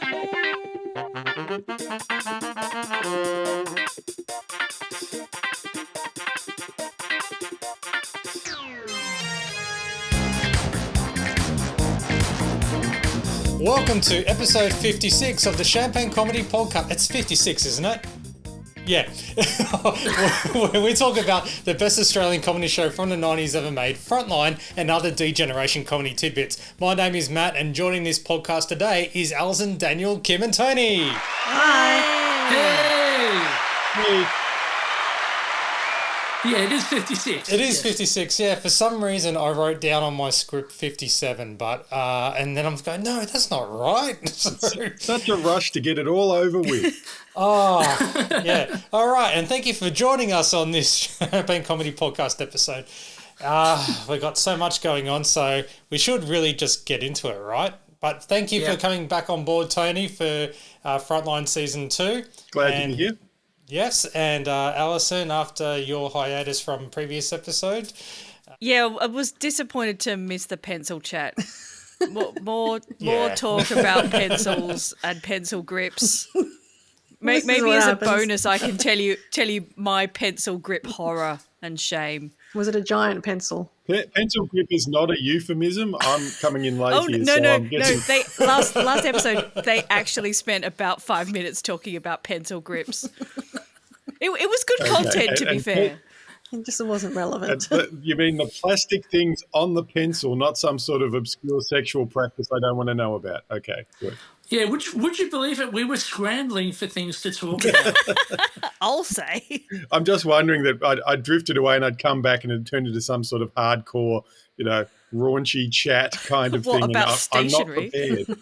Welcome to episode 56 of the Champagne Comedy Podcast. It's 56, isn't it? Yeah. We talk about the best Australian comedy show from the 90s ever made, Frontline, and other D-Generation comedy tidbits. My name is Matt, and joining this podcast today is Alison, Daniel, Kim, and Tony. Hi. Hey. Yeah, it is 56. It is 56, yeah. For some reason, I wrote down on my script 57, but and then I'm going, no, that's not right. Such a rush to get it all over with. Oh, yeah. All right, and thank you for joining us on this Champagne Comedy Podcast episode. We've got so much going on, so we should really just get into it, right? But thank you for coming back on board, Tony, for Frontline Season 2. Glad to be here. Yes, and Alison, after your hiatus from previous episode. Yeah, I was disappointed to miss the pencil chat. More talk about pencils and pencil grips. Maybe as a bonus, I can tell you my pencil grip horror and shame. Was it a giant pencil? Pencil grip is not a euphemism. I'm coming in late here. No. They last episode they actually spent about 5 minutes talking about pencil grips. It was good content, to be fair. It just wasn't relevant. You mean the plastic things on the pencil, not some sort of obscure sexual practice I don't want to know about. Okay, good. Yeah, would you believe it? We were scrambling for things to talk about. I'll say. I'm just wondering that I'd drifted away and I'd come back and it'd turned into some sort of hardcore, raunchy chat kind of what, thing. About and stationery? I'm not prepared.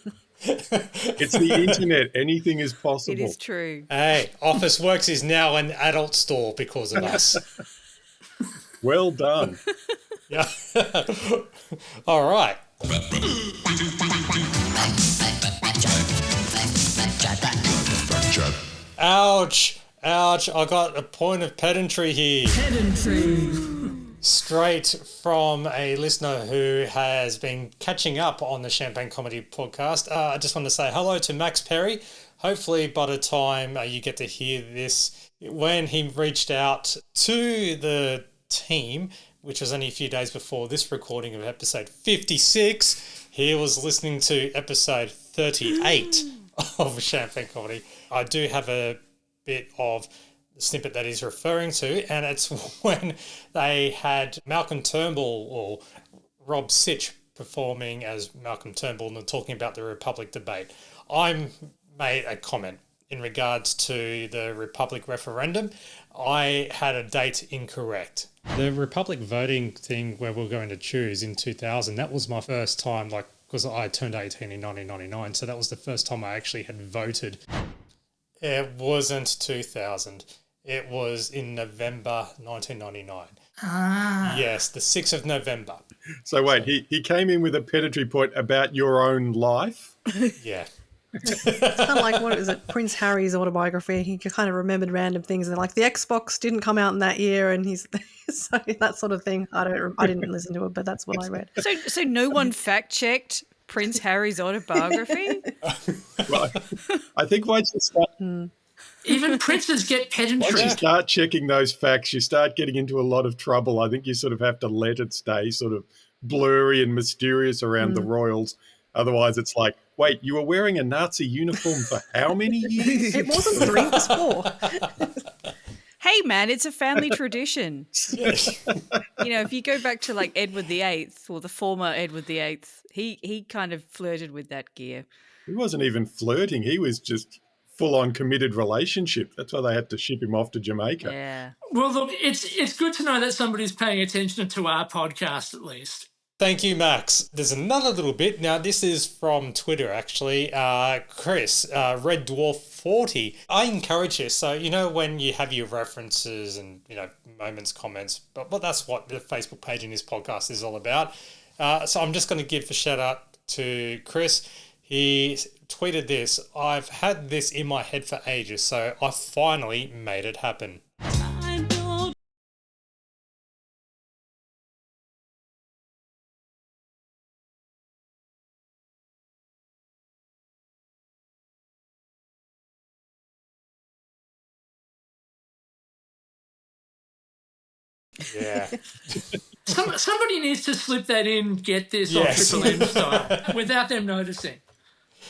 It's the internet. Anything is possible. It is true. Hey, Office Works is now an adult store because of us. Well done. Yeah. All right. Ouch. I got a point of pedantry here. Straight from a listener who has been catching up on the Champagne Comedy Podcast. I just want to say hello to Max Perry. Hopefully by the time you get to hear this, when he reached out to the team, which was only a few days before this recording of episode 56, he was listening to episode 38 of Champagne Comedy. I do have a bit of the snippet that he's referring to, and it's when they had Malcolm Turnbull or Rob Sitch performing as Malcolm Turnbull and talking about the Republic debate. I made a comment in regards to the Republic referendum. I had a date incorrect. The Republic voting thing where we're going to choose in 2000, that was my first time, because I turned 18 in 1999, so that was the first time I actually had voted. It wasn't 2000. It was in November 1999. Yes, the 6th of November. So wait, he came in with a pedantry point about your own life? Yeah. It's kind of like, what is it, Prince Harry's autobiography. He kind of remembered random things, and like the Xbox didn't come out in that year, and he's so that sort of thing. I didn't listen to it, but that's what I read. So no one fact checked Prince Harry's autobiography? Well, I think once you start... Even princes get pedantry. Once you start checking those facts, you start getting into a lot of trouble. I think you sort of have to let it stay sort of blurry and mysterious around the royals. Otherwise, it's like, wait, you were wearing a Nazi uniform for how many years? It wasn't 3, it was 4. Hey, man, it's a family tradition. If you go back to like Edward VIII or the former Edward VIII, he kind of flirted with that gear. He wasn't even flirting. He was just full-on committed relationship. That's why they had to ship him off to Jamaica. Yeah. Well, look, it's good to know that somebody's paying attention to our podcast at least. Thank you, Max. There's another little bit. Now, this is from Twitter, actually. Chris, Red Dwarf 40. I encourage this. So, when you have your references and, moments, comments, but that's what the Facebook page in this podcast is all about. So I'm just going to give a shout out to Chris. He tweeted this: I've had this in my head for ages, so I finally made it happen. Yeah. Somebody needs to slip that in, get this Yes. on Triple M style, without them noticing.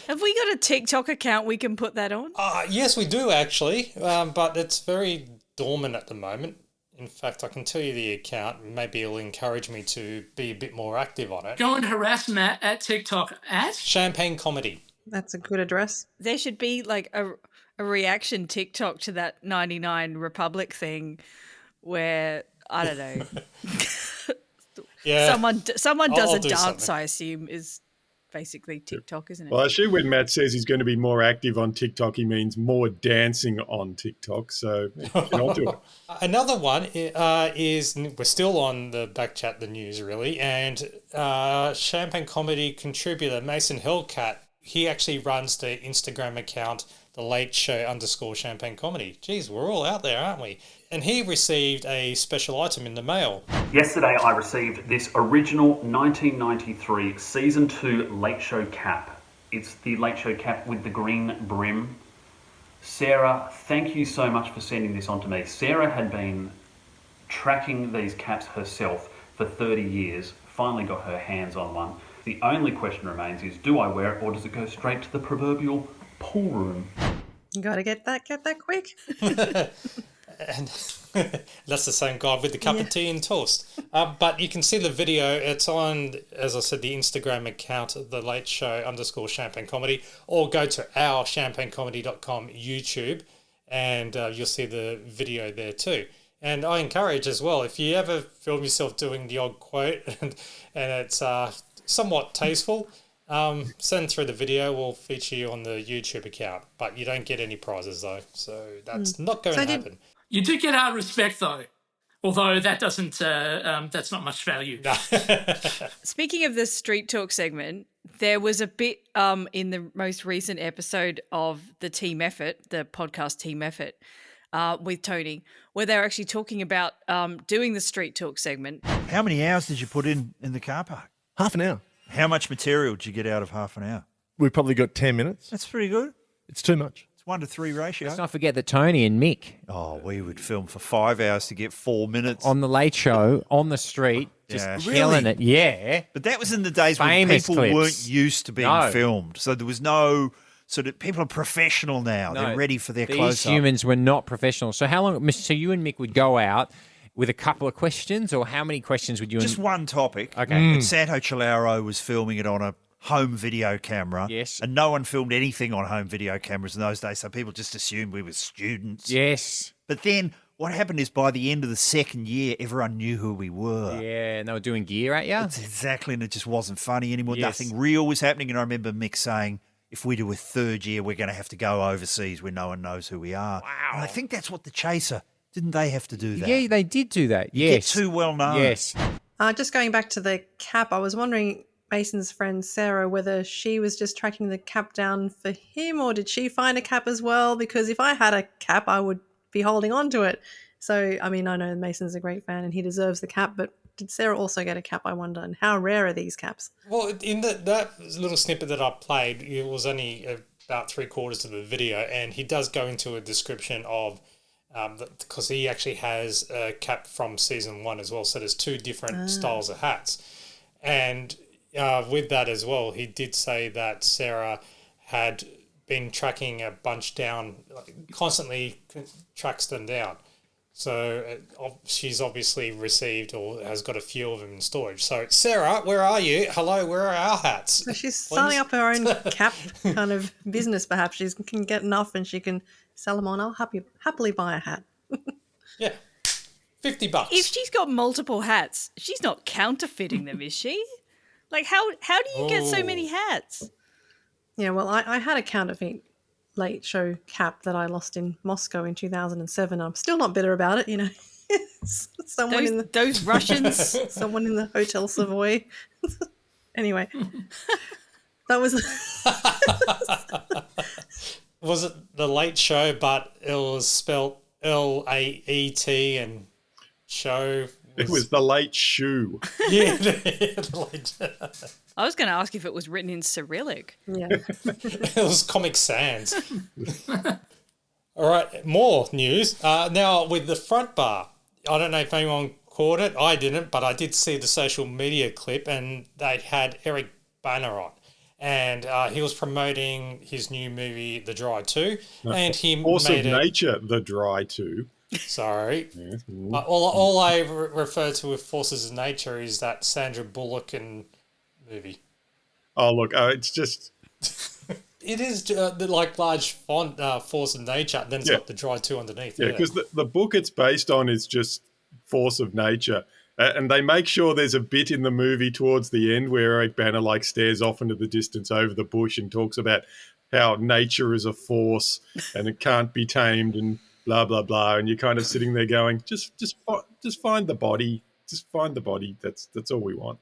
Have we got a TikTok account we can put that on? Yes, we do actually, but it's very dormant at the moment. In fact, I can tell you the account. Maybe it'll encourage me to be a bit more active on it. Go and harass Matt at TikTok at Champagne Comedy. That's a good address. There should be like a reaction TikTok to that 99 Republic thing where, I don't know, Yeah. someone does I'll a do dance, something. I assume, is basically TikTok, isn't it? Well, I assume when Matt says he's going to be more active on TikTok, he means more dancing on TikTok. So get onto it. Another one is we're still on the Backchat the news really, and Champagne Comedy contributor Mason Hellcat, he actually runs the Instagram account the Late Show _Champagne Comedy. Geez, we're all out there, aren't we? And he received a special item in the mail. Yesterday I received this original 1993 Season 2 Late Show cap. It's the Late Show cap with the green brim. Sarah, thank you so much for sending this on to me. Sarah had been tracking these caps herself for 30 years, finally got her hands on one. The only question remains is, do I wear it or does it go straight to the proverbial pool room? You got to get that quick. And that's the same guy with the cup of tea and toast. But you can see the video. It's on, as I said, the Instagram account, the Late Show _Champagne Comedy, or go to our champagnecomedy.com YouTube, and you'll see the video there too. And I encourage as well, if you ever film yourself doing the odd quote and it's somewhat tasteful, send through the video. We'll feature you on the YouTube account, but you don't get any prizes though, so that's not going to happen. You do get our respect, though, although that doesn't. That's not much value. Speaking of the Street Talk segment, there was a bit in the most recent episode of the Team Effort, the podcast Team Effort, with Tony, where they were actually talking about doing the Street Talk segment. How many hours did you put in the car park? Half an hour. How much material did you get out of half an hour? We probably got 10 minutes. That's pretty good. It's too much. It's 1-to-3 ratio. Let's not forget that Tony and Mick Oh, we would film for 5 hours to get 4 minutes. on the Late Show, on the street, just Yeah. killing Really? it. Yeah. But that was in the days when Famous people clips. weren't used to being No. filmed. So there was no sort of, people are professional now. No, They're ready for their These close-up. humans were not professional. So how long? So you and Mick would go out with a couple of questions, or how many questions would you? Just one topic. Okay. And Santo Chilaro was filming it on a home video camera. Yes. And no one filmed anything on home video cameras in those days, so people just assumed we were students. Yes. But then what happened is by the end of the second year, everyone knew who we were. Yeah, and they were doing gear at you. Exactly, and it just wasn't funny anymore. Yes. Nothing real was happening. And I remember Mick saying, if we do a third year, we're going to have to go overseas where no one knows who we are. Wow. And I think that's what the Chaser, didn't they have to do that? Yeah, they did do that. Get Yes. too well known. Yes. Just going back to the cap, I was wondering, Mason's friend Sarah, whether she was just tracking the cap down for him or did she find a cap as well? Because if I had a cap, I would be holding on to it. So, I mean, I know Mason's a great fan and he deserves the cap, but did Sarah also get a cap, I wonder? And how rare are these caps? Well, in that little snippet that I played, it was only about 3/4 of the video, and he does go into a description of, because he actually has a cap from season 1 as well, so there's 2 different styles of hats. And with that as well, he did say that Sarah had been tracking a bunch down, constantly tracks them down. So she's obviously received or has got a few of them in storage. So Sarah, where are you? Hello, where are our hats? So she's starting up her own cap kind of business, perhaps. She can get enough and she can sell them on. I'll happily buy a hat. Yeah, $50. If she's got multiple hats, she's not counterfeiting them, is she? Like, how do you get so many hats? Yeah, well, I had a counterfeit Late Show cap that I lost in Moscow in 2007. I'm still not bitter about it, you know. Those Russians. Someone in the Hotel Savoy. Anyway, that was... Was it the Late Show, but it was spelled LAET and show? It was the Late Shoe. Yeah, the Late. I was going to ask if it was written in Cyrillic. Yeah. It was Comic Sans. All right, more news. Now with the front bar, I don't know if anyone caught it. I didn't, but I did see the social media clip, and they had Eric Banner on. And he was promoting his new movie, The Dry 2. No, and he Force made of it... Nature, The Dry 2. Sorry. Yes. All I refer to with Forces of Nature is that Sandra Bullock movie. Oh, look, it's just... It is like large font, Force of Nature, then it's got The Dry 2 underneath. Yeah, because the book it's based on is just Force of Nature. And they make sure there's a bit in the movie towards the end where Eric Banner like stares off into the distance over the bush and talks about how nature is a force and it can't be tamed and blah blah blah. And you're kind of sitting there going, just find the body, just find the body. That's all we want.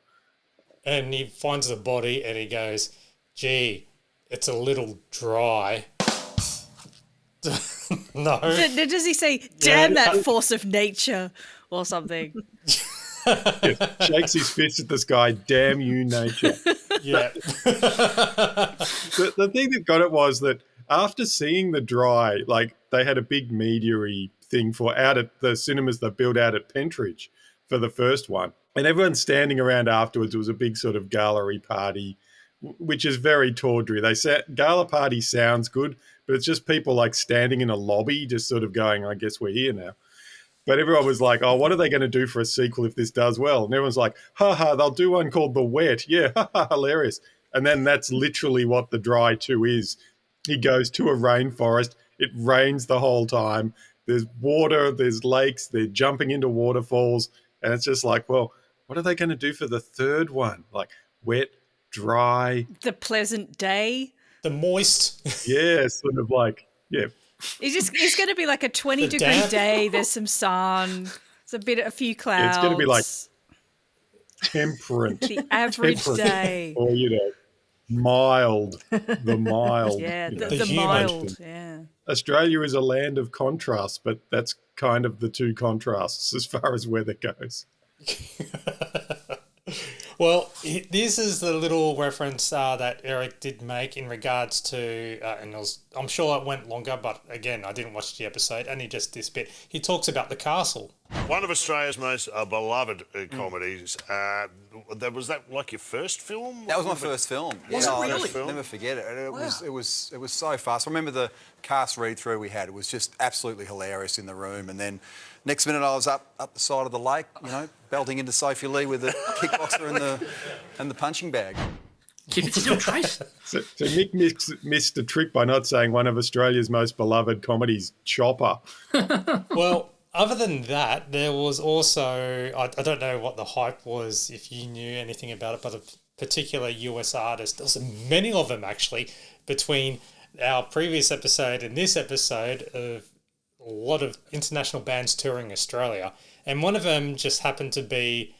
And he finds the body and he goes, "Gee, it's a little dry." No. Does he say, "Damn that force of nature" or something? Yeah, shakes his fist at the sky. Damn you, nature. Yeah. The thing that got it was that after seeing The Dry, like they had a big media-y thing for out at the cinemas they built out at Pentridge for the first one. And everyone's standing around afterwards. It was a big sort of gallery party, which is very tawdry. Gala party sounds good, but it's just people like standing in a lobby just sort of going, I guess we're here now. But everyone was like, oh, what are they going to do for a sequel if this does well? And everyone's like, ha, they'll do one called The Wet. Yeah, hilarious. And then that's literally what The Dry 2 is. He goes to a rainforest. It rains the whole time. There's water, there's lakes, they're jumping into waterfalls. And it's just like, well, what are they going to do for the third one? Like wet, dry. The pleasant day. The moist. Yeah, sort of like, yeah. It's going to be like a 20-degree day. There's some sun. There's a few clouds. Yeah, it's going to be like temperate. The average day. Or, mild. The mild. Yeah, the the humid. mild. Yeah. Australia is a land of contrasts, but that's kind of the two contrasts as far as weather goes. Well, this is the little reference that Eric did make in regards to, and I'm sure it went longer, but again, I didn't watch the episode, only just this bit. He talks about the castle. One of Australia's most beloved comedies. Was that like your first film? That was my first film. Was it really? I'll never forget it. It was so fast. I remember the cast read-through we had. It was just absolutely hilarious in the room. And then next minute I was up the side of the lake, belting into Sophie Lee with the kickboxer and the punching bag. Keep it still, Trace. So Nick missed a trick by not saying one of Australia's most beloved comedies, Chopper. Well, other than that, there was also, I don't know what the hype was, if you knew anything about it, but a particular US artist, there's many of them actually, between our previous episode and this episode, of a lot of international bands touring Australia. And one of them just happened to be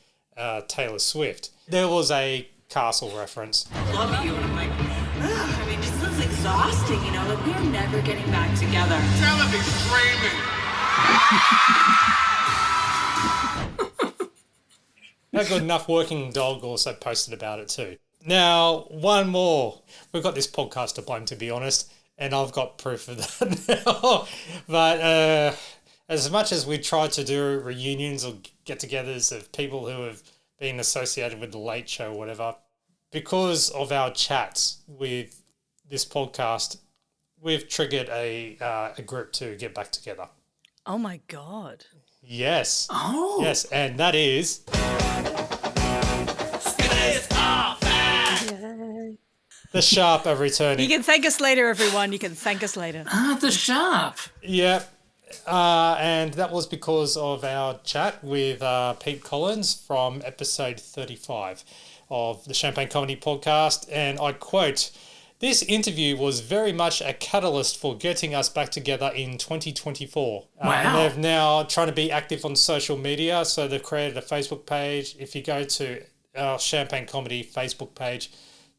Taylor Swift. There was a castle reference. Love you. And I'm like, I mean, this looks exhausting, like we're never getting back together. Tell him he's screaming. Not Good Enough Working Dog also posted about it too. Now, one more. We've got this podcast to blame, to be honest, and I've got proof of that now. But as much as we try to do reunions or get-togethers of people who have been associated with The Late Show or whatever, because of our chats with this podcast, we've triggered a group to get back together. Oh my God. Yes. Oh. Yes, and that is... The Sharp are returning. You can thank us later, everyone. You can thank us later. The Sharp. Yeah. And that was because of our chat with Pete Collins from episode 35 of the Champagne Comedy Podcast. And I quote, "This interview was very much a catalyst for getting us back together in 2024. Wow. And they've now trying to be active on social media. So they've created a Facebook page. If you go to our Champagne Comedy Facebook page,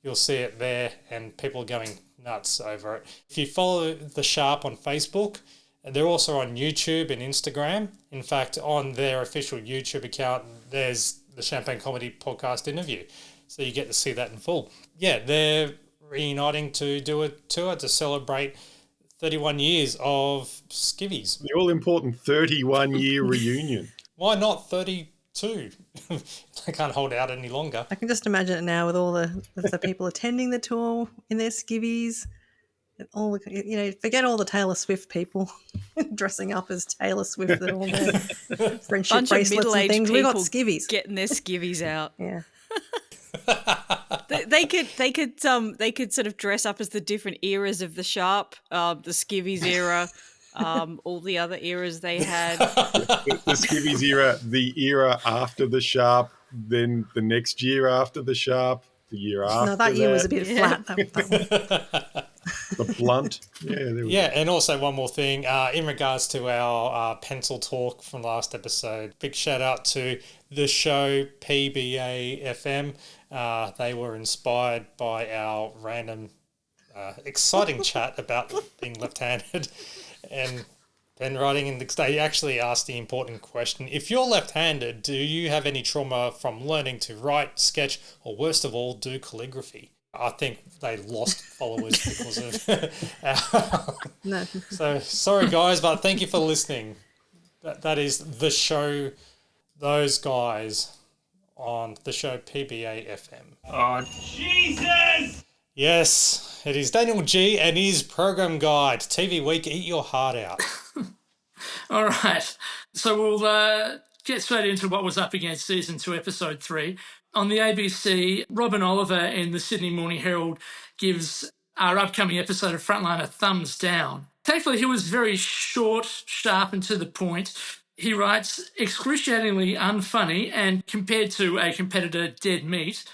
you'll see it there, and people are going nuts over it. If you follow The Sharp on Facebook, they're also on YouTube and Instagram. In fact, on their official YouTube account, there's the Champagne Comedy Podcast interview. So you get to see that in full. Yeah, they're reuniting to do a tour to celebrate 31 years of Skivvies. The all-important 31-year reunion. Why not 32? too. They can't hold out any longer. I can just imagine it now with all the people attending the tour in their skivvies. All the, forget all the Taylor Swift people dressing up as Taylor Swift and all their friendship Bunch of bracelets and middle-aged things. We got people skivvies. getting their skivvies out. Yeah. They could sort of dress up as the different eras of the Sharp, the skivvies era, all the other eras they had. The skivvies era, the era after the Sharp, then the next year after the Sharp, the year after. No, that year was a bit flat. That The blunt. Yeah, there we go. And also one more thing, in regards to our pencil talk from last episode, big shout out to the show PBA FM. They were inspired by our random exciting chat about being left-handed, and Ben writing in they actually asked the important question: if you're left-handed, do you have any trauma from learning to write, sketch, or worst of all, do calligraphy? I think they lost followers because of No. So sorry guys, but thank you for listening. That is the show, those guys on the show PBA FM. Oh, Jesus! Yes, it is Daniel G and his program guide, TV Week, Eat Your Heart Out. All right. So we'll get straight into what was up against Season 2, Episode 3. On the ABC, Robin Oliver in the Sydney Morning Herald gives our upcoming episode of Frontline a thumbs down. Thankfully, he was very short, sharp, and to the point. He writes, excruciatingly unfunny and compared to a competitor, dead meat.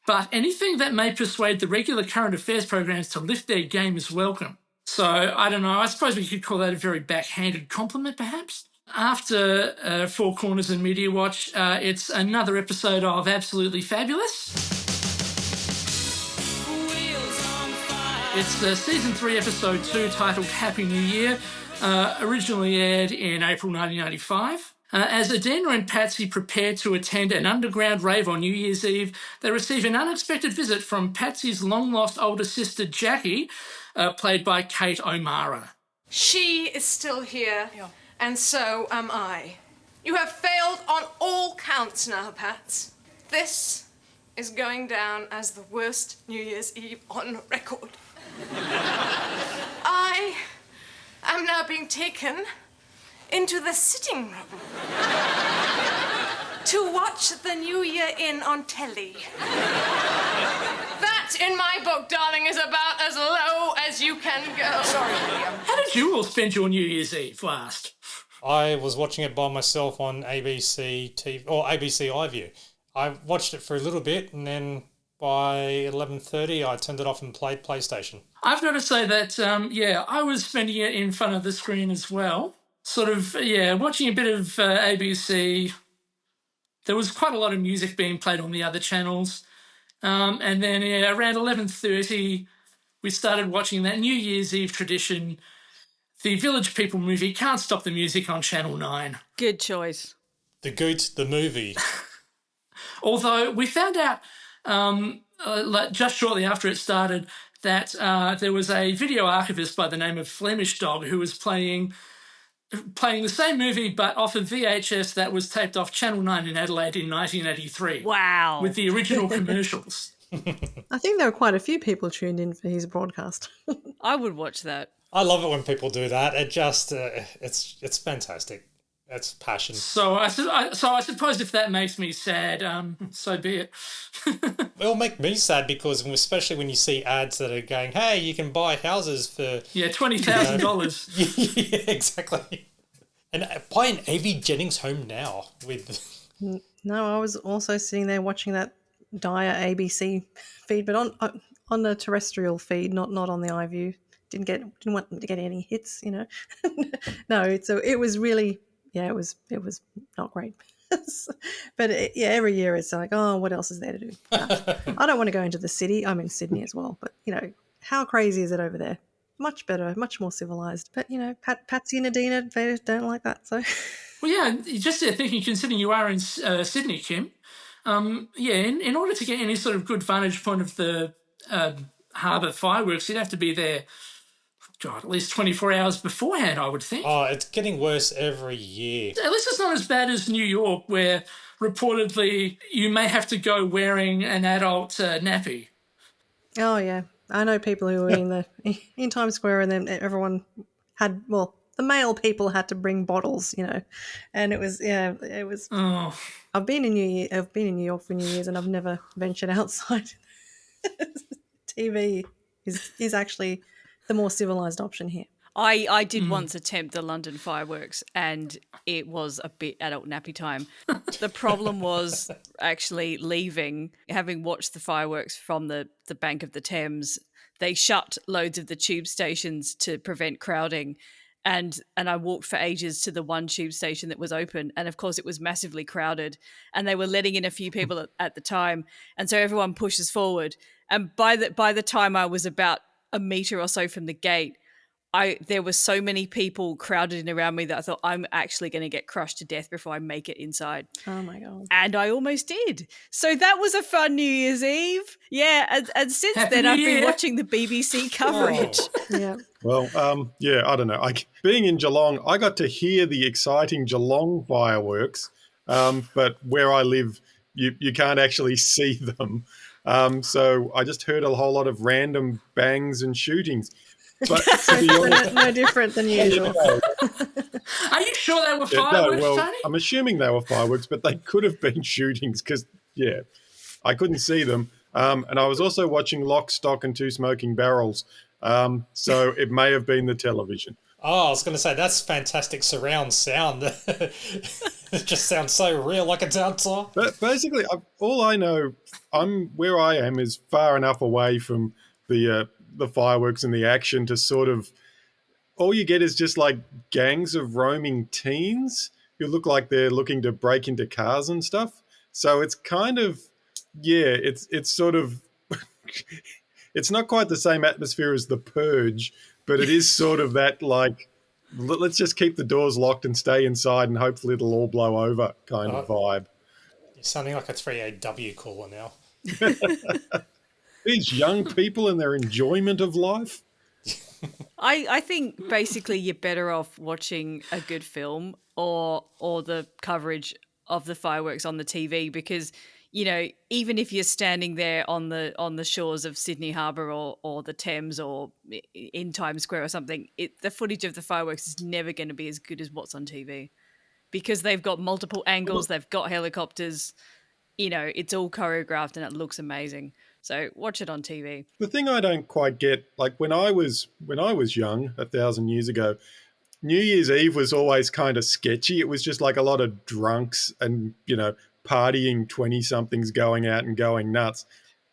But anything that may persuade the regular current affairs programs to lift their game is welcome. So, I don't know, I suppose we could call that a very backhanded compliment, perhaps. After Four Corners and Media Watch, it's another episode of Absolutely Fabulous. It's Season 3, Episode 2, titled Happy New Year, originally aired in April 1995. As Adina and Patsy prepare to attend an underground rave on New Year's Eve, they receive an unexpected visit from Patsy's long-lost older sister, Jackie, played by Kate O'Mara. She is still here, and so am I. You have failed on all counts now, Pats. This is going down as the worst New Year's Eve on record. I am now being taken into the sitting room to watch the New Year in on telly. That, in my book, darling, is about as low as you can go. Sorry, William. How did you all spend your New Year's Eve last? I was watching it by myself on ABC TV or ABC iView. I watched it for a little bit, and then by 11:30, I turned it off and played PlayStation. I've got to say that, I was spending it in front of the screen as well. Sort of, watching a bit of ABC. There was quite a lot of music being played on the other channels. And then around 11:30, we started watching that New Year's Eve tradition, the Village People movie, Can't Stop the Music on Channel 9. Good choice. The Goot, the movie. Although we found out just shortly after it started that there was a video archivist by the name of Flemish Dog who was playing the same movie but off of VHS that was taped off Channel 9 in Adelaide in 1983. Wow. With the original commercials. I think there were quite a few people tuned in for his broadcast. I would watch that. I love it when people do that. It just, it's fantastic. That's passion. So I suppose if that makes me sad, so be it. It'll make me sad because especially when you see ads that are going, hey, you can buy houses for... Yeah, $20,000. Yeah, exactly. And buy an A.V. Jennings home now with... No, I was also sitting there watching that dire ABC feed, but on the terrestrial feed, not on the iView. Didn't want them to get any hits, No, it was really... Yeah, it was not great. But every year it's like, oh, what else is there to do? I don't want to go into the city. I'm in Sydney as well. But, how crazy is it over there? Much better, much more civilised. But, Patsy and Adina, they don't like that. So, well, yeah, just thinking, considering you are in Sydney, Kim, in order to get any sort of good vantage point of the harbour fireworks, you'd have to be there, God, at least 24 hours beforehand, I would think. Oh, it's getting worse every year. At least it's not as bad as New York, where reportedly you may have to go wearing an adult nappy. Oh yeah, I know people who were in Times Square, and then everyone had, well, the male people had to bring bottles, and it was Oh. I've been in New York for New Year's, and I've never ventured outside. TV is actually the more civilized option here. I did once attempt the London fireworks, and it was a bit adult nappy time. The problem was actually leaving, having watched the fireworks from the bank of the Thames. They shut loads of the tube stations to prevent crowding. And I walked for ages to the one tube station that was open. And of course, it was massively crowded. And they were letting in a few people at the time. And so everyone pushes forward. And by the time I was about a metre or so from the gate, there were so many people crowded in around me that I thought, I'm actually going to get crushed to death before I make it inside. Oh my God. And I almost did. So that was a fun New Year's Eve. Yeah. And since then, I've been watching the BBC coverage. Yeah. Well, I don't know. Being in Geelong, I got to hear the exciting Geelong fireworks, but where I live, you can't actually see them. So I just heard a whole lot of random bangs and shootings. But to be honest, no different than usual. Are you sure they were fireworks, Tony? I'm assuming they were fireworks, but they could have been shootings because, I couldn't see them. And I was also watching Lock, Stock and Two Smoking Barrels. So it may have been the television. Oh, I was going to say, that's fantastic surround sound. It just sounds so real, like it's outside. But basically, all I know, where I am is far enough away from the fireworks and the action to sort of, all you get is just like gangs of roaming teens who look like they're looking to break into cars and stuff. So it's kind of, it's sort of, it's not quite the same atmosphere as The Purge, but it is sort of that like, let's just keep the doors locked and stay inside and hopefully it'll all blow over kind of vibe. You're sounding like a 3AW caller now. These young people and their enjoyment of life. I think basically you're better off watching a good film or the coverage of the fireworks on the TV because, even if you're standing there on the shores of Sydney Harbour or the Thames or in Times Square or something, the footage of the fireworks is never going to be as good as what's on TV because they've got multiple angles, they've got helicopters, it's all choreographed and it looks amazing. So watch it on TV. The thing I don't quite get, like when I was young, 1,000 years ago, New Year's Eve was always kind of sketchy. It was just like a lot of drunks and, partying 20-somethings going out and going nuts.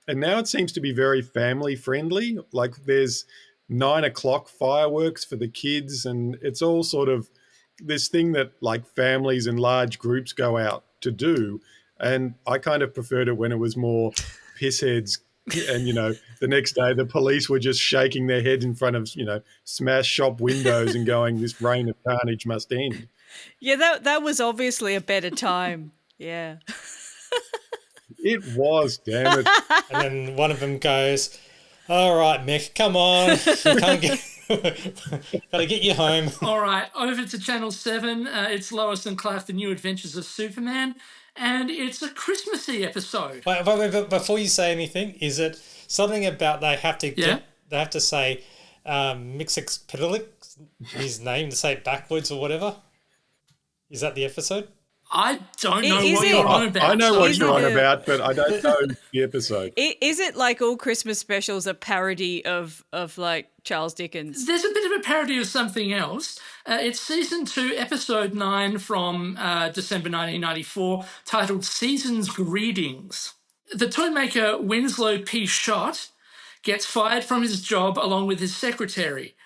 And now it seems to be very family friendly. Like there's 9 o'clock fireworks for the kids and it's all sort of this thing that like families and large groups go out to do. And I kind of preferred it when it was more pissheads and, the next day the police were just shaking their heads in front of, smashed shop windows and going, this reign of carnage must end. Yeah, that was obviously a better time. Yeah. It was, damn it. And then one of them goes, all right, Mick, come on. You can't gotta get you home. All right, over to Channel 7. It's Lois and Clark, The New Adventures of Superman. And it's a Christmassy episode. Wait, before you say anything, is it something about they have to say Mixixpidalik, his name, to say it backwards or whatever? Is that the episode? I don't know what you're on about. I know what you're on about, but I don't know the episode. Is it like all Christmas specials a parody of like Charles Dickens? There's a bit of a parody of something else. It's season 2, episode 9 from December 1994, titled Season's Greetings. The toy maker Winslow P. Schott gets fired from his job along with his secretary.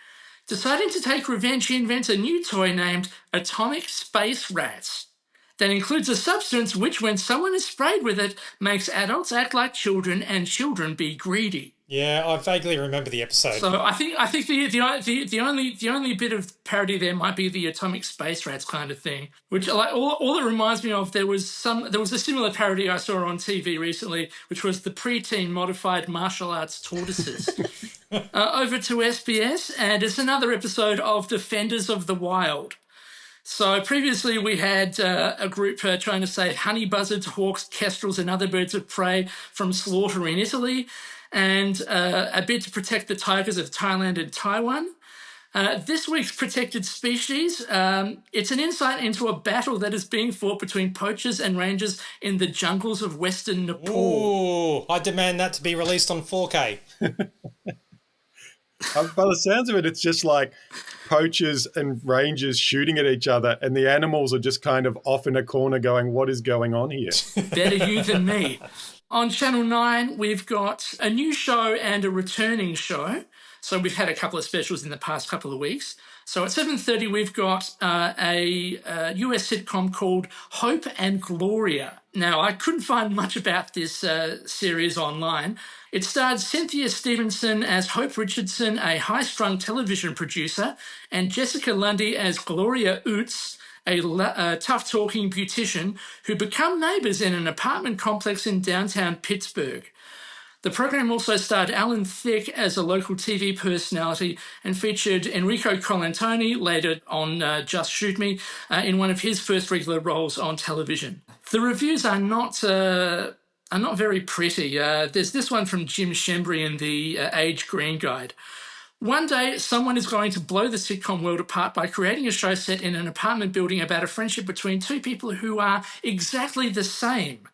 Deciding to take revenge, he invents a new toy named Atomic Space Rats that includes a substance which, when someone is sprayed with it, makes adults act like children and children be greedy. Yeah, I vaguely remember the episode. So I think the only bit of parody there might be the Atomic Space Rats kind of thing, which like all it reminds me of. There was a similar parody I saw on TV recently, which was the preteen modified martial arts tortoises. Over to SBS, and it's another episode of Defenders of the Wild. So previously we had a group trying to save honey buzzards, hawks, kestrels and other birds of prey from slaughter in Italy, and a bid to protect the tigers of Thailand and Taiwan. This week's protected species, it's an insight into a battle that is being fought between poachers and rangers in the jungles of western Nepal. Ooh, I demand that to be released on 4K. By the sounds of it, it's just like poachers and rangers shooting at each other, and the animals are just kind of off in a corner going, what is going on here? Better you than me. On Channel 9, we've got a new show and a returning show. So we've had a couple of specials in the past couple of weeks. So at 7:30, we've got a US sitcom called Hope and Gloria. Now, I couldn't find much about this series online. It starred Cynthia Stevenson as Hope Richardson, a high-strung television producer, and Jessica Lundy as Gloria Oots, a tough-talking beautician who become neighbours in an apartment complex in downtown Pittsburgh. The program also starred Alan Thicke as a local TV personality and featured Enrico Colantoni, later on Just Shoot Me, in one of his first regular roles on television. The reviews are not very pretty. There's this one from Jim Shembry in the Age Green Guide. One day, someone is going to blow the sitcom world apart by creating a show set in an apartment building about a friendship between two people who are exactly the same.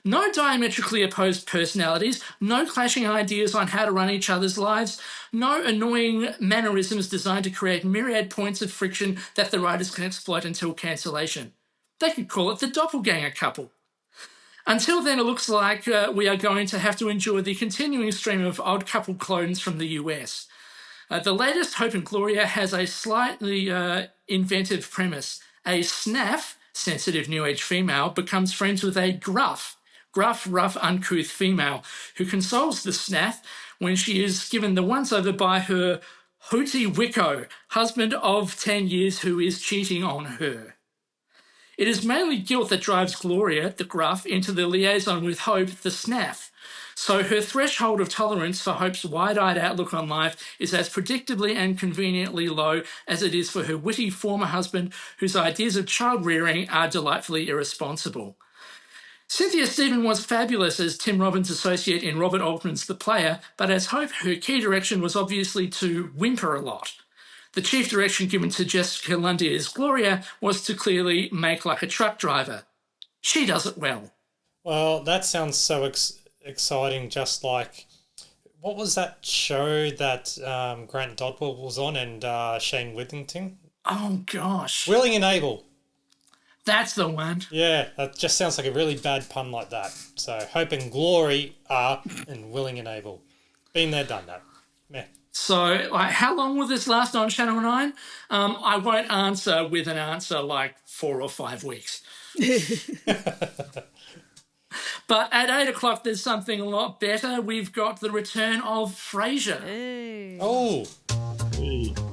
No diametrically opposed personalities, no clashing ideas on how to run each other's lives, no annoying mannerisms designed to create myriad points of friction that the writers can exploit until cancellation. They could call it the doppelganger couple. Until then, it looks like we are going to have to endure the continuing stream of odd couple clones from the US. The latest, Hope and Gloria, has a slightly inventive premise. A snaff, sensitive new age female, becomes friends with a gruff, rough, uncouth female who consoles the snaff when she is given the once-over by her hooty wicko, husband of 10 years who is cheating on her. It is mainly guilt that drives Gloria, the gruff, into the liaison with Hope, the snaff. So her threshold of tolerance for Hope's wide-eyed outlook on life is as predictably and conveniently low as it is for her witty former husband, whose ideas of child-rearing are delightfully irresponsible. Cynthia Stephen was fabulous as Tim Robbins' associate in Robert Altman's The Player, but as Hope, her key direction was obviously to whimper a lot. The chief direction given to Jessica Lundy as Gloria was to clearly make like a truck driver. She does it well. Well, that sounds so exciting, just like... What was that show that Grant Dodwell was on and Shane Withington? Oh, gosh. Willing and Able. That's the one. Yeah, that just sounds like a really bad pun like that. So Hope and Glory are and Willing and Able. Been there, done that. Meh. So, how long will this last on Channel 9? I won't answer with an answer like 4 or 5 weeks. But at 8 o'clock, there's something a lot better. We've got the return of Frasier. Hey. Oh.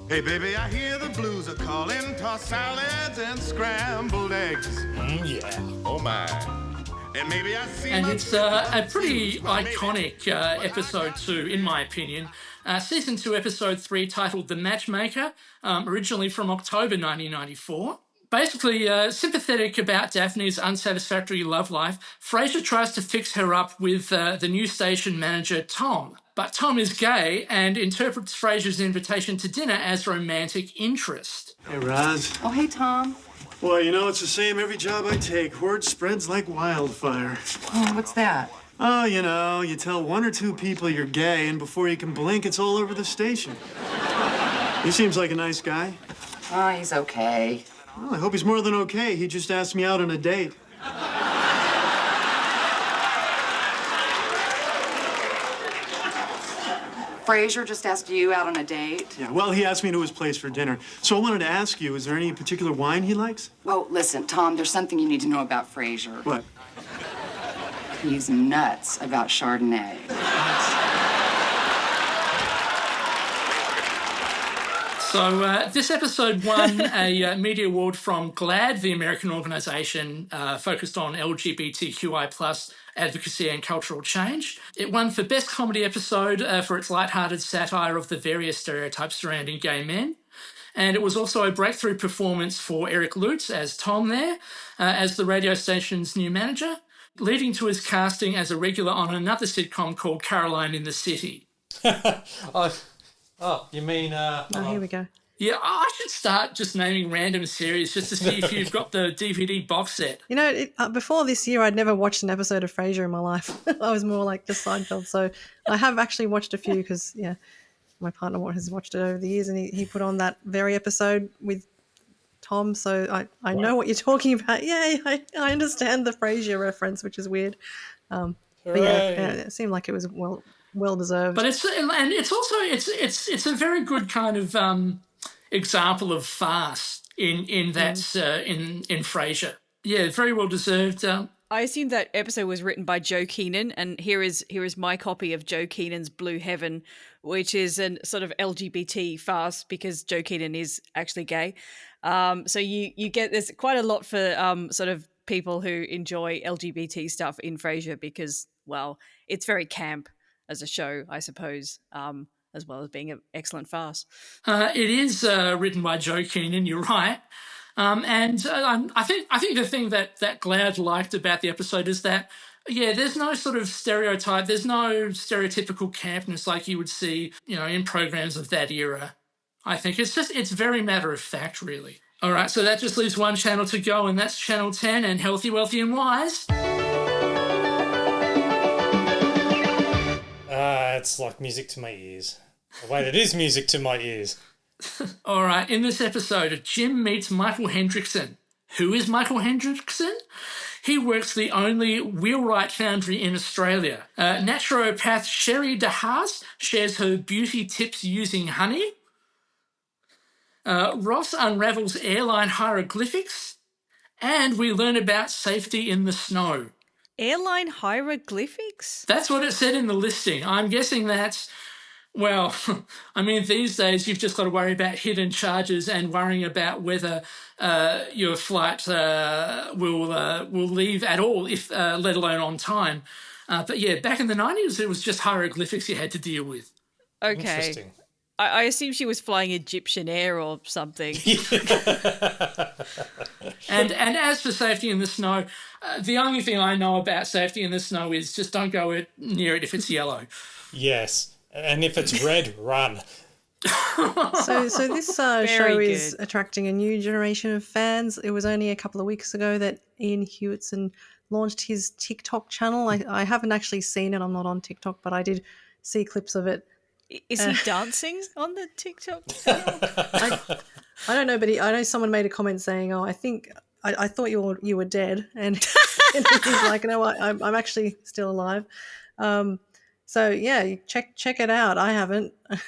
Hey, baby, I hear the blues are calling. Tossed salads and scrambled eggs. Yeah. Oh, my. And maybe I see. And it's a pretty iconic episode 2, in my opinion. Season 2, episode 3, titled The Matchmaker, originally from October 1994. Basically, sympathetic about Daphne's unsatisfactory love life, Frasier tries to fix her up with the new station manager, Tom. But Tom is gay and interprets Frasier's invitation to dinner as romantic interest. Hey, Roz. Oh, hey, Tom. Well, you know, it's the same every job I take. Word spreads like wildfire. Oh, what's that? Oh, you know, you tell 1 or 2 people you're gay, and before you can blink, it's all over the station. He seems like a nice guy. Oh, he's okay. Well, I hope he's more than okay. He just asked me out on a date. Frasier just asked you out on a date? Yeah, well, he asked me to his place for dinner. So I wanted to ask you, is there any particular wine he likes? Well, listen, Tom, there's something you need to know about Frasier. What? He's nuts about Chardonnay. So this episode won a media award from GLAAD, the American organisation focused on LGBTQI+ advocacy and cultural change. It won for Best Comedy Episode for its lighthearted satire of the various stereotypes surrounding gay men. And it was also a breakthrough performance for Eric Lutz as Tom there, as the radio station's new manager, leading to his casting as a regular on another sitcom called Caroline in the City. You mean... here we go. Yeah, I should start just naming random series just to see if you've got the DVD box set. You know, before this year, I'd never watched an episode of Frasier in my life. I was more like just Seinfeld. So I have actually watched a few because, my partner has watched it over the years, and he put on that very episode with Tom. So I know what you're talking about. Yeah, I understand the Frasier reference, which is weird. But it seemed like it was well deserved. But it's a very good kind of example of farce in Frasier. Yeah, very well deserved. I assume that episode was written by Joe Keenan, and here is my copy of Joe Keenan's Blue Heaven, which is a sort of LGBT farce because Joe Keenan is actually gay. So you get there's quite a lot for sort of people who enjoy LGBT stuff in Frasier because, well, it's very camp as a show, I suppose, as well as being an excellent farce. It is written by Joe Keenan, you're right. I think the thing that Glad liked about the episode is that, there's no sort of stereotype, there's no stereotypical campness like you would see, in programs of that era. I think it's very matter of fact, really. All right, so that just leaves one channel to go, and that's Channel 10 and Healthy, Wealthy and Wise. It's like music to my ears. Wait, it is music to my ears. All right, in this episode, Jim meets Michael Hendrickson. Who is Michael Hendrickson? He works the only wheelwright foundry in Australia. Naturopath Sherry DeHaas shares her beauty tips using honey. Ross unravels airline hieroglyphics. And we learn about safety in the snow. Airline hieroglyphics? That's what it said in the listing. I'm guessing that's... Well, I mean, these days you've just got to worry about hidden charges and worrying about whether your flight will leave at all, if let alone on time. But yeah, back in the 90s, it was just hieroglyphics you had to deal with. Okay. Interesting. I assume she was flying Egyptian Air or something. And as for safety in the snow, the only thing I know about safety in the snow is just don't go near it if it's yellow. Yes. And if it's red, run. So this show is attracting a new generation of fans. It was only a couple of weeks ago that Ian Hewitson launched his TikTok channel. I haven't actually seen it. I'm not on TikTok, but I did see clips of it. Is he dancing on the TikTok channel? I don't know, but I know someone made a comment saying, "Oh, I think I thought you were dead," and he's like, "No, I'm actually still alive." So yeah, check it out. I haven't, but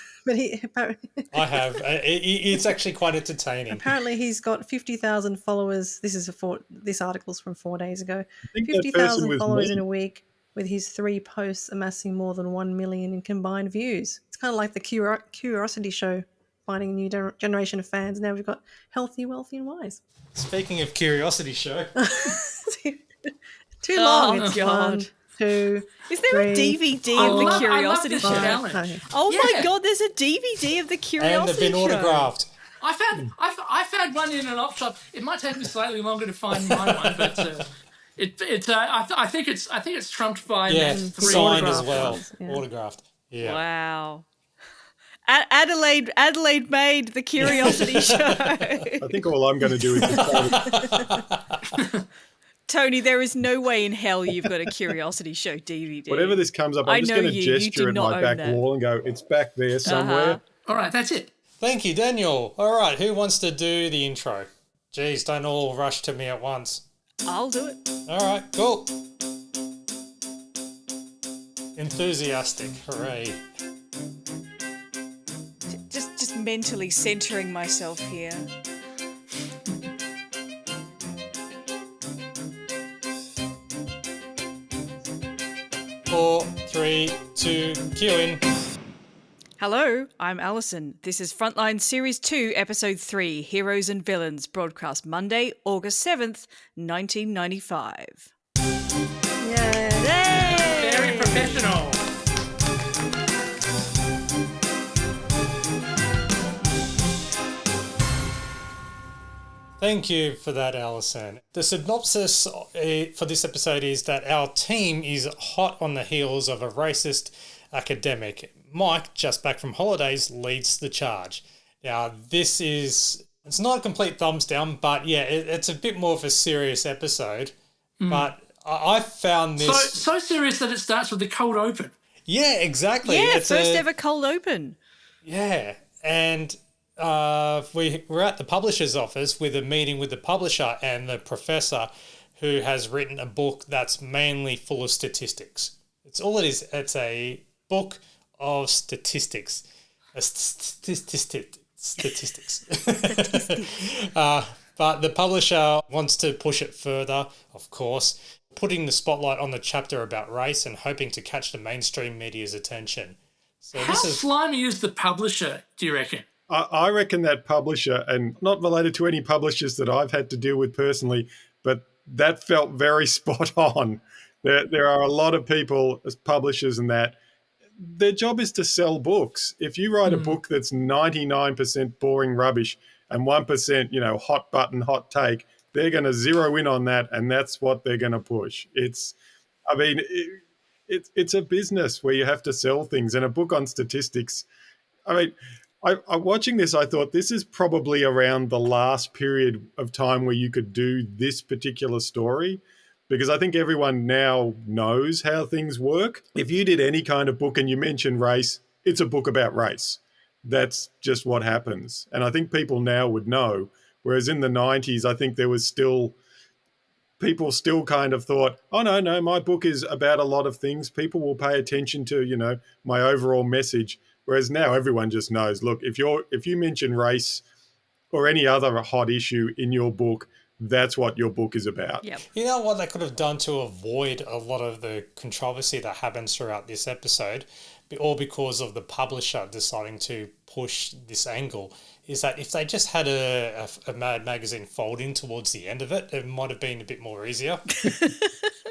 I have. It's actually quite entertaining. Apparently, he's got 50,000 followers. This article's from 4 days ago. 50,000 followers in a week, with his 3 posts amassing more than 1 million in combined views. It's kind of like the Curiosity Show, finding a new generation of fans. Now we've got Healthy, Wealthy and Wise. Speaking of Curiosity Show. Too long. Oh, it's God. 1, 2, Is there a DVD of the Curiosity Show? challenge. Oh my God, there's a DVD of the Curiosity And they've been Show. autographed. I found one in an op shop. It might take me slightly longer to find my one, but I think it's trumped by Yeah, 3 signed as autographed well. ones. Yeah. Autographed. Yeah. Wow. Adelaide made the Curiosity Show. I think all I'm going to do is just Tony, there is no way in hell you've got a Curiosity Show DVD. whatever this comes up, I'm just going to gesture at my back that. wall and go, it's back there somewhere. All right, that's it. Thank you, Daniel. All right, who wants to do the intro? Geez, don't all rush to me at once. I'll do it. All right, cool. Enthusiastic, hooray. Just mentally centering myself here. Four, 3, 2, cue in. Hello, I'm Alison. This is Frontline Series 2, Episode 3, Heroes and Villains, broadcast Monday, August 7th, 1995. Yay! Very professional. Thank you for that, Alison. The synopsis for this episode is that our team is hot on the heels of a racist academic. Mike, just back from holidays, leads the charge. Now, it's not a complete thumbs down, but yeah, it's a bit more of a serious episode. But I found this... So serious that it starts with the cold open. Yeah, exactly. Yeah, it's first ever cold open. Yeah, and we were at the publisher's office with a meeting with the publisher and the professor who has written a book that's mainly full of statistics. It's all it is. It's a book of statistics. Statistics. But the publisher wants to push it further, of course, putting the spotlight on the chapter about race and hoping to catch the mainstream media's attention. So How slimy is the publisher, do you reckon? I reckon that publisher, and not related to any publishers that I've had to deal with personally, but that felt very spot on. There are a lot of people as publishers and that their job is to sell books. If you write a book that's 99% boring rubbish and 1%, hot button, hot take, they're going to zero in on that, and that's what they're going to push. It's a business where you have to sell things, and a book on statistics. I mean, I'm watching this, I thought this is probably around the last period of time where you could do this particular story, because I think everyone now knows how things work. If you did any kind of book and you mention race, it's a book about race. That's just what happens. And I think people now would know. Whereas in the 90s, I think there was people still kind of thought, oh, no, my book is about a lot of things. People will pay attention to, my overall message. Whereas now everyone just knows, look, if you mention race or any other hot issue in your book, that's what your book is about. Yep. You know what they could have done to avoid a lot of the controversy that happens throughout this episode, all because of the publisher deciding to push this angle, is that if they just had a Mad Magazine fold in towards the end of it, it might have been a bit more easier.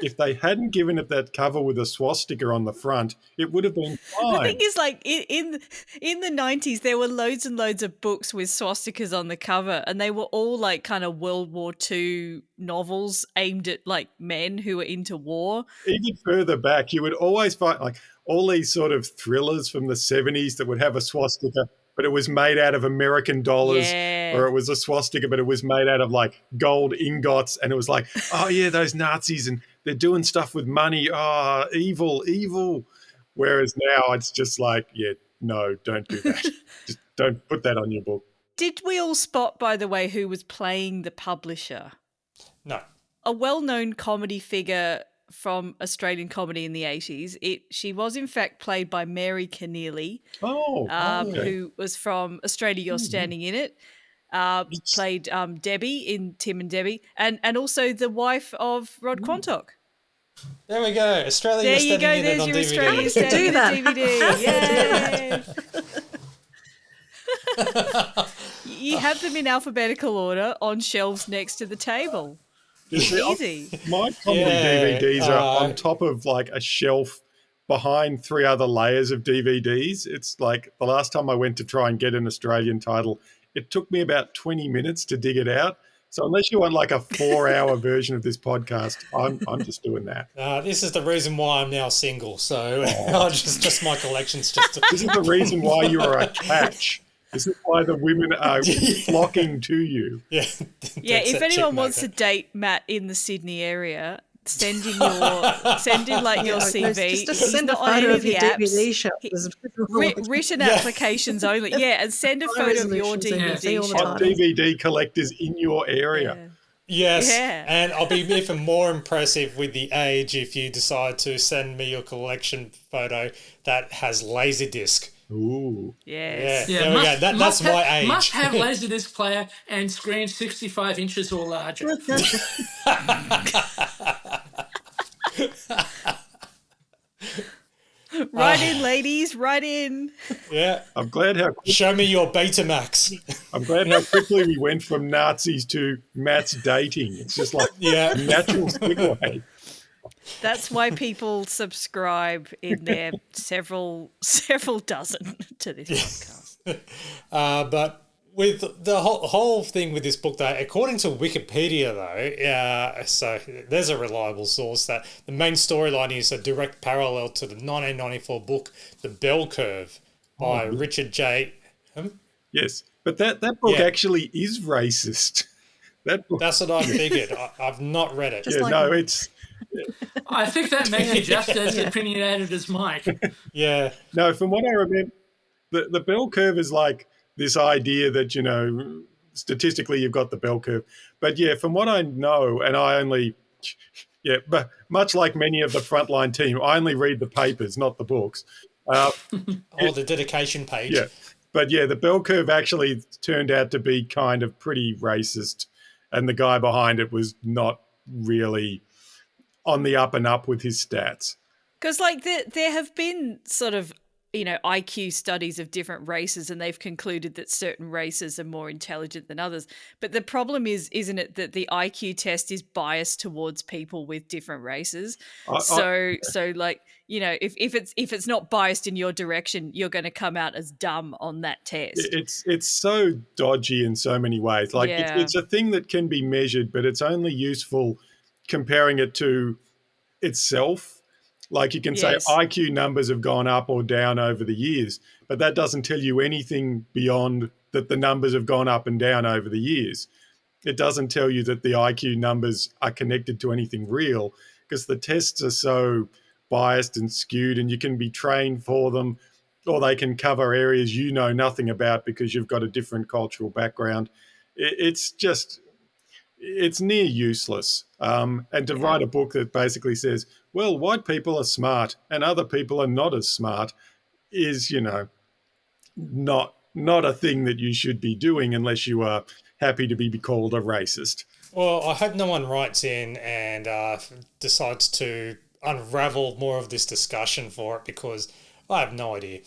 If they hadn't given it that cover with a swastika on the front, it would have been fine. The thing is, like, in the 90s, there were loads and loads of books with swastikas on the cover, and they were all, like, kind of World War II novels aimed at, like, men who were into war. Even further back, you would always find, like, all these sort of thrillers from the 70s that would have a swastika, but it was made out of American dollars, or it was a swastika, but it was made out of, like, gold ingots, and it was like, oh, yeah, those Nazis, and they're doing stuff with money. Oh, evil. Whereas now it's just like, yeah, no, don't do that. Just don't put that on your book. Did we all spot, by the way, who was playing the publisher? No. A well-known comedy figure from Australian comedy in the 80s. She was, in fact, played by Mary Keneally, who was from Australia, You're Standing in It. Played Debbie in Tim and Debbie, and also the wife of Rod Quantock. There we go. Australia, there You're you go. Standing in There's It on your DVD. Australia Standing in It DVD. Yay! You have them in alphabetical order on shelves next to the table. Easy. My comedy DVDs are on top of, like, a shelf behind 3 other layers of DVDs. It's like the last time I went to try and get an Australian title, it took me about 20 minutes to dig it out. So unless you want like a 4-hour version of this podcast, I'm just doing that. This is the reason why I'm now single. So just my collection's just... This is the reason why you are a catch. This is why the women are flocking to you. Yeah. If anyone wants to date Matt in the Sydney area, send in your CV. Just send a photo of your DVD show. Written applications only. Yeah, and send a photo of your DVD show. Hot DVD collectors in your area. Yeah. Yes, and I'll be even more impressive with the age if you decide to send me your collection photo that has Laserdisc. Ooh. Yes. Yeah, there we go. That's my age. Must have Laserdisc player and screen 65 inches or larger. Right in, ladies, right in. Yeah. I'm glad how... Show me your Betamax. I'm glad how quickly we went from Nazis to Matt's dating. It's just like a natural segue. That's why people subscribe in their several dozen to this podcast. But With the whole thing with this book, though, according to Wikipedia, though, so there's a reliable source that the main storyline is a direct parallel to the 1994 book, The Bell Curve, by Richard J. Yes, but that book actually is racist. That book. That's what I figured. I've not read it. It's. I think that makes you just as opinionated as Mike. Yeah. No, from what I remember, the bell curve is like this idea that, statistically you've got the bell curve. But yeah, from what I know, and I only, but much like many of the Frontline team, I only read the papers, not the books. The dedication page. Yeah. But yeah, the bell curve actually turned out to be kind of pretty racist. And the guy behind it was not really on the up and up with his stats. Because, there have been sort of, IQ studies of different races, and they've concluded that certain races are more intelligent than others. But the problem isn't it, that the IQ test is biased towards people with different races? If it's not biased in your direction, you're going to come out as dumb on that test. It's so dodgy in so many ways. It's a thing that can be measured, but it's only useful comparing it to itself. Like you can say IQ numbers have gone up or down over the years, but that doesn't tell you anything beyond that the numbers have gone up and down over the years. It doesn't tell you that the IQ numbers are connected to anything real, because the tests are so biased and skewed, and you can be trained for them, or they can cover areas you know nothing about because you've got a different cultural background. It's near useless. And to write a book that basically says, well, white people are smart and other people are not as smart is, not a thing that you should be doing unless you are happy to be called a racist. Well, I hope no one writes in and decides to unravel more of this discussion for it, because I have no idea.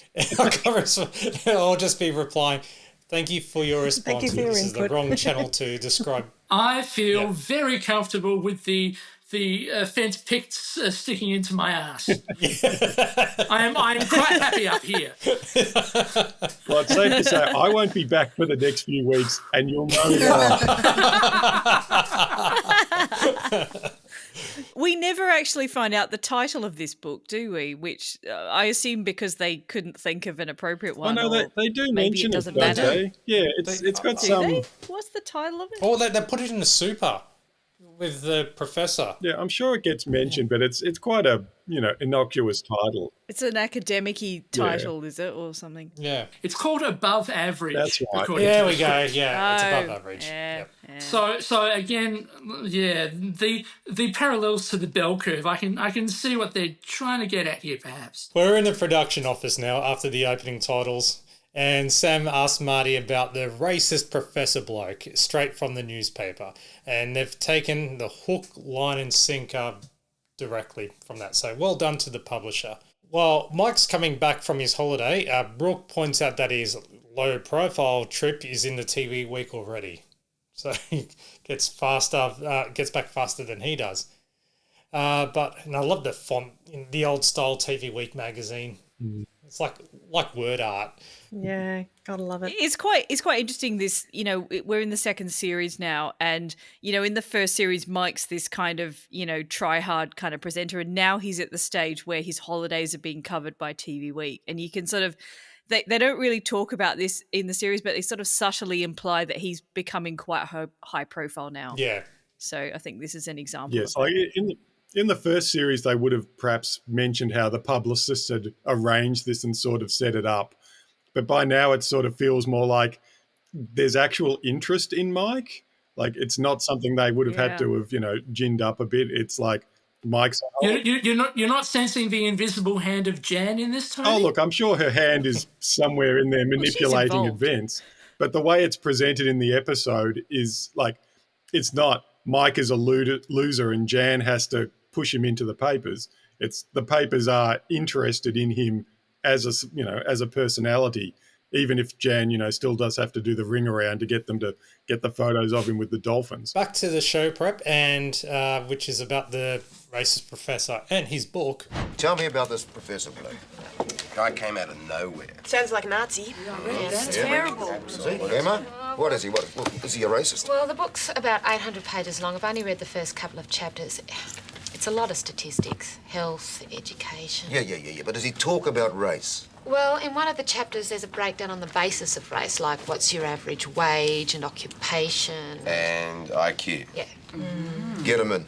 I'll just be replying, thank you for your response. Thank you for your This input. is the wrong channel to describe. I feel very comfortable with the fence picks sticking into my ass. I'm quite happy up here. Well, it's safe to say I won't be back for the next few weeks, and you'll know why. We never actually find out the title of this book, do we? Which I assume because they couldn't think of an appropriate one. Oh, no, they do mention it, doesn't don't matter. they? Yeah, it's got some. What's the title of it? Oh, they put it in the super with the professor. Yeah, I'm sure it gets mentioned, but it's quite a innocuous title. It's an academic-y title, is it, or something? Yeah. It's called Above Average. That's right. There we go. Yeah, it's above average. Yeah. So again, the parallels to the bell curve, I can see what they're trying to get at here, perhaps. We're in the production office now after the opening titles, and Sam asked Marty about the racist professor bloke straight from the newspaper, and they've taken the hook, line, and sinker directly from that. So well done to the publisher. While Mike's coming back from his holiday, Brooke points out that his low-profile trip is in the TV week already. So he gets back faster than he does. And I love the font in the old style TV Week magazine. It's like word art. Yeah, gotta love it. It's quite interesting. This, we're in the second series now, and in the first series, Mike's this kind of try hard kind of presenter, and now he's at the stage where his holidays are being covered by TV Week, and you can sort of. They don't really talk about this in the series, but they sort of subtly imply that he's becoming quite high profile now. Yeah. So I think this is an example. Yes, of that. in the first series, they would have perhaps mentioned how the publicist had arranged this and sort of set it up. But by now, it sort of feels more like there's actual interest in Mike. Like it's not something they would have had to have, ginned up a bit. It's like Mike's. You're not sensing the invisible hand of Jan in this, Tony? Oh, look, I'm sure her hand is somewhere in there manipulating events. But the way it's presented in the episode is like, it's not Mike is a loser and Jan has to push him into the papers. It's the papers are interested in him as a personality, even if Jan, still does have to do the ring around to get them to get the photos of him with the dolphins. Back to the show prep, and which is about the racist professor and his book. Tell me about this Professor Blake. Guy came out of nowhere. Sounds like a Nazi. Yeah, that's terrible. See? Emma? What is he? What is he, a racist? Well, the book's about 800 pages long. I've only read the first couple of chapters. It's a lot of statistics, health, education. Yeah. But does he talk about race? Well, in one of the chapters, there's a breakdown on the basis of race, like what's your average wage and occupation. And IQ. Yeah. Get him in.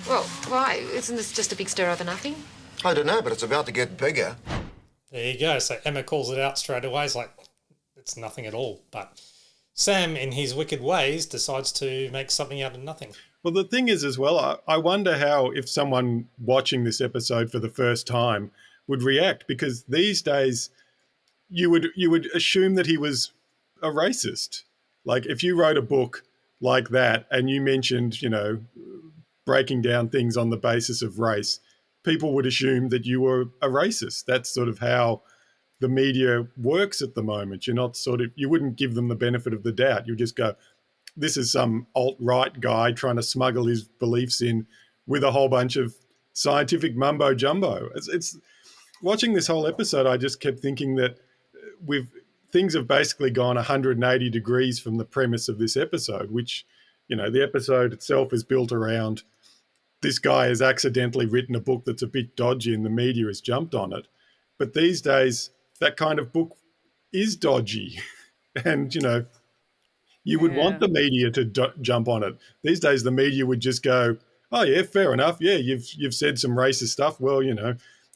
Well, why? Isn't this just a big stir over nothing? I don't know, but it's about to get bigger. There you go. So Emma calls it out straight away. It's like, it's nothing at all. But Sam, in his wicked ways, decides to make something out of nothing. Well, the thing is as well, I wonder how, if someone watching this episode for the first time would react, because these days you would assume that he was a racist. Like, if you wrote a book like that and you mentioned, breaking down things on the basis of race, people would assume that you were a racist. That's sort of how the media works at the moment. You wouldn't give them the benefit of the doubt. You just go, this is some alt-right guy trying to smuggle his beliefs in with a whole bunch of scientific mumbo jumbo. It's watching this whole episode, I just kept thinking that things have basically gone 180 degrees from the premise of this episode, which, the episode itself is built around this guy has accidentally written a book that's a bit dodgy and the media has jumped on it. But these days, that kind of book is dodgy. And, you would want the media to jump on it. These days, the media would just go, oh, yeah, fair enough. Yeah, you've said some racist stuff. Well,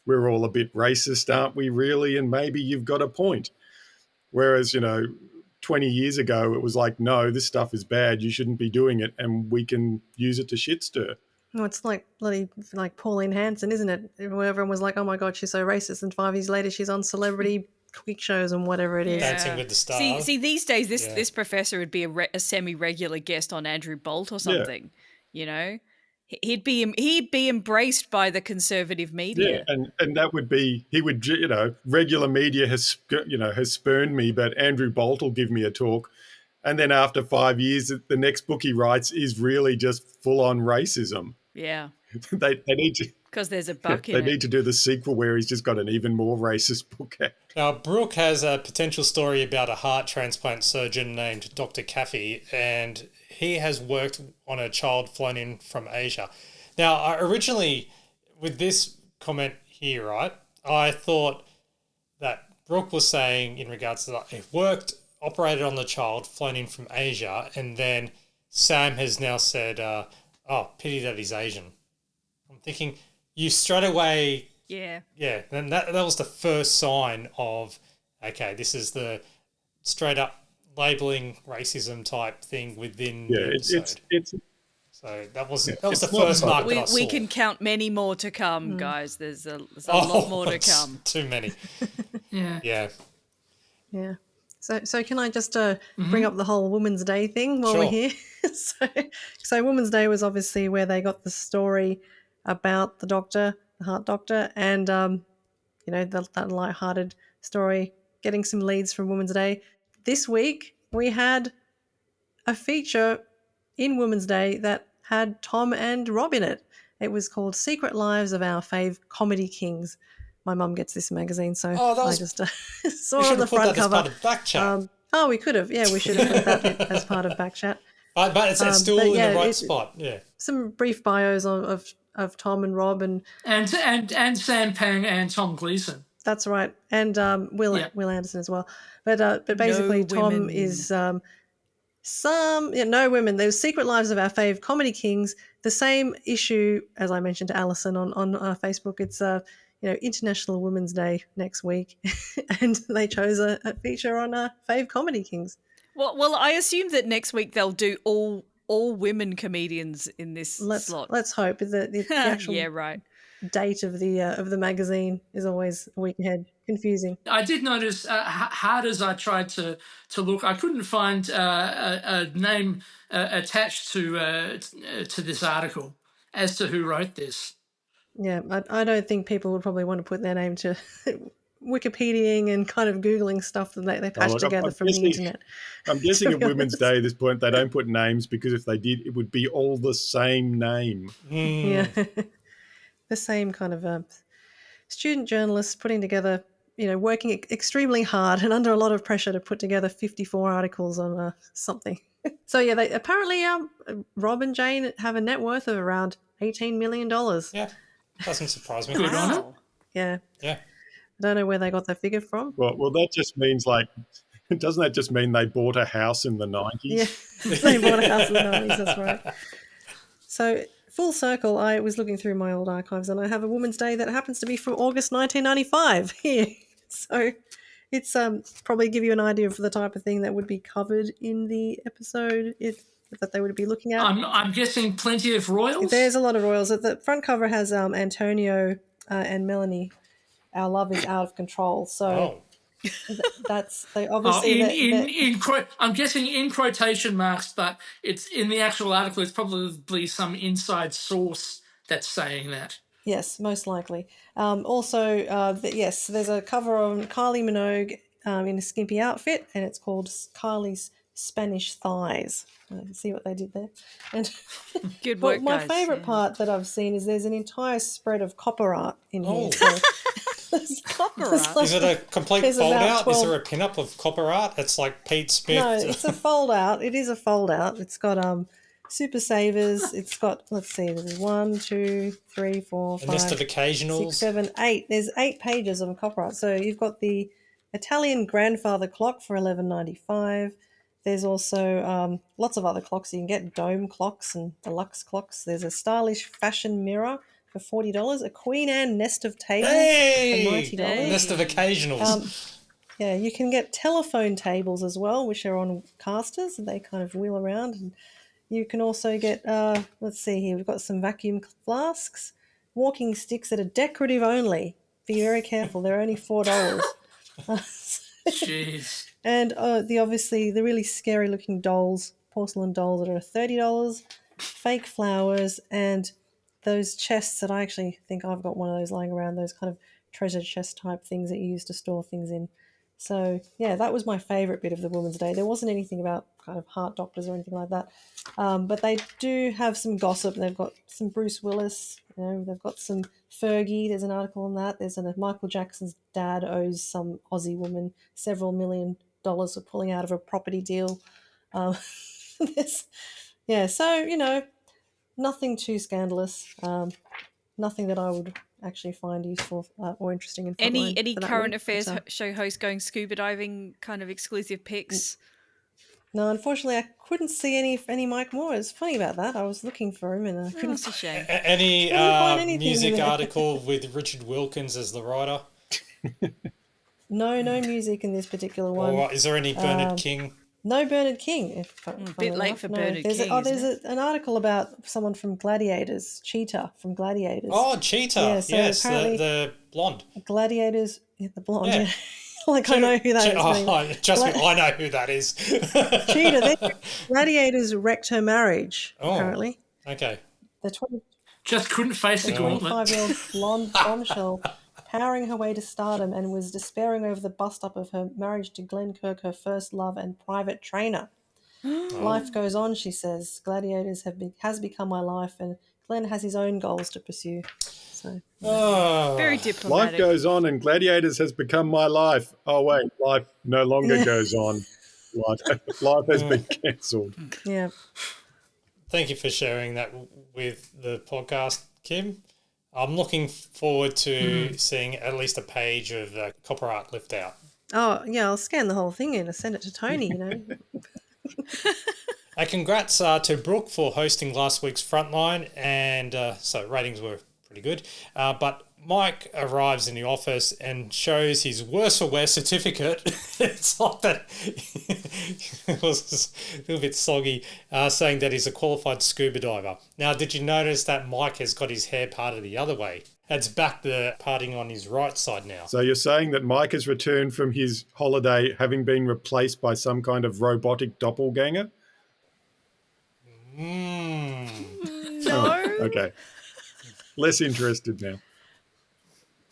we're all a bit racist, aren't we, really? And maybe you've got a point. Whereas, 20 years ago, it was like, no, this stuff is bad. You shouldn't be doing it. And we can use it to shit stir. No, it's like bloody like Pauline Hanson, isn't it? Everyone was like, "Oh my god, she's so racist," and 5 years later, she's on celebrity quick shows and whatever it is. Dancing with the Stars. See, these days, this professor would be a semi-regular guest on Andrew Bolt or something. He'd be embraced by the conservative media. Yeah, and that would be, he would, regular media has spurned me, but Andrew Bolt will give me a talk. And then after 5 years, the next book he writes is really just full on racism. Yeah. They need to, because there's a buck in it. They need to do the sequel where he's just got an even more racist book out. Now, Brooke has a potential story about a heart transplant surgeon named Dr. Caffey, and he has worked on a child flown in from Asia. Now, I originally, with this comment here, right, I thought that Brooke was saying in regards to that, it worked, operated on the child, flown in from Asia, and then Sam has now said, pity that he's Asian. I'm thinking, you straight away... Yeah, and that was the first sign of, okay, this is the straight up labelling racism type thing within the episode. So that was the first mark that I saw. We can count many more to come, guys. There's a lot more to come. Too many. Yeah. So can I just bring up the whole Women's Day thing while we're here? So Women's Day was obviously where they got the story about the doctor, the heart doctor, and that light-hearted story, getting some leads from Women's Day. This week we had a feature in Women's Day that had Tom and Rob in it. It was called Secret Lives of Our Fave Comedy Kings. My mum gets this magazine, so I just saw it on the front cover. As part of Backchat. We could have. Yeah, we should have put that as part of Backchat. But it's still in the right spot. Yeah. Some brief bios of Tom and Rob and Sam Pang and Tom Gleeson. That's right, and Will Anderson as well. But basically, No Tom women. is no women. There's Secret Lives of Our Fave Comedy Kings. The same issue as I mentioned to Alison on Facebook. It's International Women's Day next week, and they chose a feature on Fave Comedy Kings. Well, I assume that next week they'll do all women comedians in this slot. Let's hope the actual date of the magazine is always a week ahead. Confusing. I did notice, hard as I tried to look, I couldn't find a name attached to this article as to who wrote this. Yeah, I don't think people would probably want to put their name to Wikipediaing and kind of Googling stuff that they patch together from the internet. I'm guessing at Women's Day at this point they don't put names, because if they did, it would be all the same name. Yeah, the same kind of student journalists putting together working extremely hard and under a lot of pressure to put together 54 articles on something. So yeah, they apparently Rob and Jane have a net worth of around $18 million. Yeah, doesn't surprise me. Good on it. Yeah. Yeah. I don't know where they got that figure from. Well, that just means doesn't that just mean they bought a house in the 90s? Yeah, they bought a house in the 90s, that's right. So full circle, I was looking through my old archives and I have a Woman's Day that happens to be from August 1995 here. So it's probably give you an idea of the type of thing that would be covered in the episode that they would be looking at. I'm guessing plenty of royals? There's a lot of royals. The front cover has Antonio and Melanie. Our love is out of control. So that's they obviously. I'm guessing in quotation marks, but it's in the actual article. It's probably some inside source that's saying that. Yes, most likely. Also, yes, there's a cover on Kylie Minogue in a skimpy outfit, and it's called Kylie's Spanish Thighs. See what they did there? And good work, my guys. favourite part that I've seen is there's an entire spread of copper art in here. So copper art? Is it a complete fold out? Is there a pin-up of copper art? It's like Pete Smith. No, it's a fold out. It is a fold out. It's got Super Savers. It's got, let's see, there's 1, 2, 3, 4, 5, a list of occasionals. 6, 7, 8. There's 8 pages of copper art. So you've got the Italian grandfather clock for $11.95. There's also lots of other clocks you can get, dome clocks and deluxe clocks. There's a stylish fashion mirror for $40, a Queen Anne nest of tables for $90. Nest of occasionals. Yeah, you can get telephone tables as well, which are on casters, and they kind of wheel around. And you can also get, let's see here, we've got some vacuum flasks, walking sticks that are decorative only. Be very careful, they're only $4. Jeez. And the really scary looking dolls, porcelain dolls that are $30, fake flowers, and those chests that I actually think I've got one of those lying around, those kind of treasure chest type things that you use to store things in. So, yeah, that was my favourite bit of the Women's Day. There wasn't anything about kind of heart doctors or anything like that. But they do have some gossip. They've got some Bruce Willis, they've got some Fergie. There's an article on that. There's Michael Jackson's dad owes some Aussie woman several $1 million for pulling out of a property deal. So, nothing too scandalous. Nothing that I would actually find useful or interesting in Frontline. Any current affairs show host going scuba diving kind of exclusive pics? No, unfortunately, I couldn't see any Mike Moore. It's funny about that. I was looking for him and I couldn't. That's a shame. Any music article with Richard Wilkins as the writer? No music in this particular one. Or is there any Bernard King? No Bernard King. A bit late for Bernard King. There's an article about someone from Gladiators, Cheetah from Gladiators. Oh, Cheetah. Yeah, so yes, the blonde. Gladiators, the blonde. Yeah. Like I know who that is. Trust me, I know who that is. Cheetah. Gladiators wrecked her marriage. Apparently. Okay. Just couldn't face the gauntlet. 25-year-old blonde bombshell powering her way to stardom and was despairing over the bust-up of her marriage to Glenn Kirk, her first love and private trainer. Life goes on, she says. Gladiators has become my life, and Glenn has his own goals to pursue. So, very diplomatic. Life goes on, and Gladiators has become my life. Oh wait, life no longer goes on. Life has been cancelled. Yeah. Thank you for sharing that with the podcast, Kim. I'm looking forward to seeing at least a page of copper art left out. Oh, yeah, I'll scan the whole thing in and send it to Tony, Congrats to Brooke for hosting last week's Frontline, and so ratings were pretty good. But Mike arrives in the office and shows his worse for wear certificate. It's like that. It was a little bit soggy, saying that he's a qualified scuba diver. Now, did you notice that Mike has got his hair parted the other way? It's back the parting on his right side now. So you're saying that Mike has returned from his holiday having been replaced by some kind of robotic doppelganger? No. Oh, okay. Less interested now.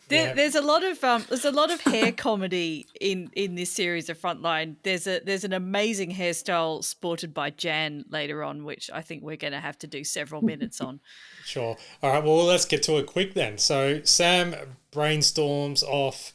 There's a lot of hair comedy in this series of Frontline. There's an amazing hairstyle sported by Jan later on, which I think we're going to have to do several minutes on. Sure. All right. Well, let's get to it quick then. So Sam brainstorms off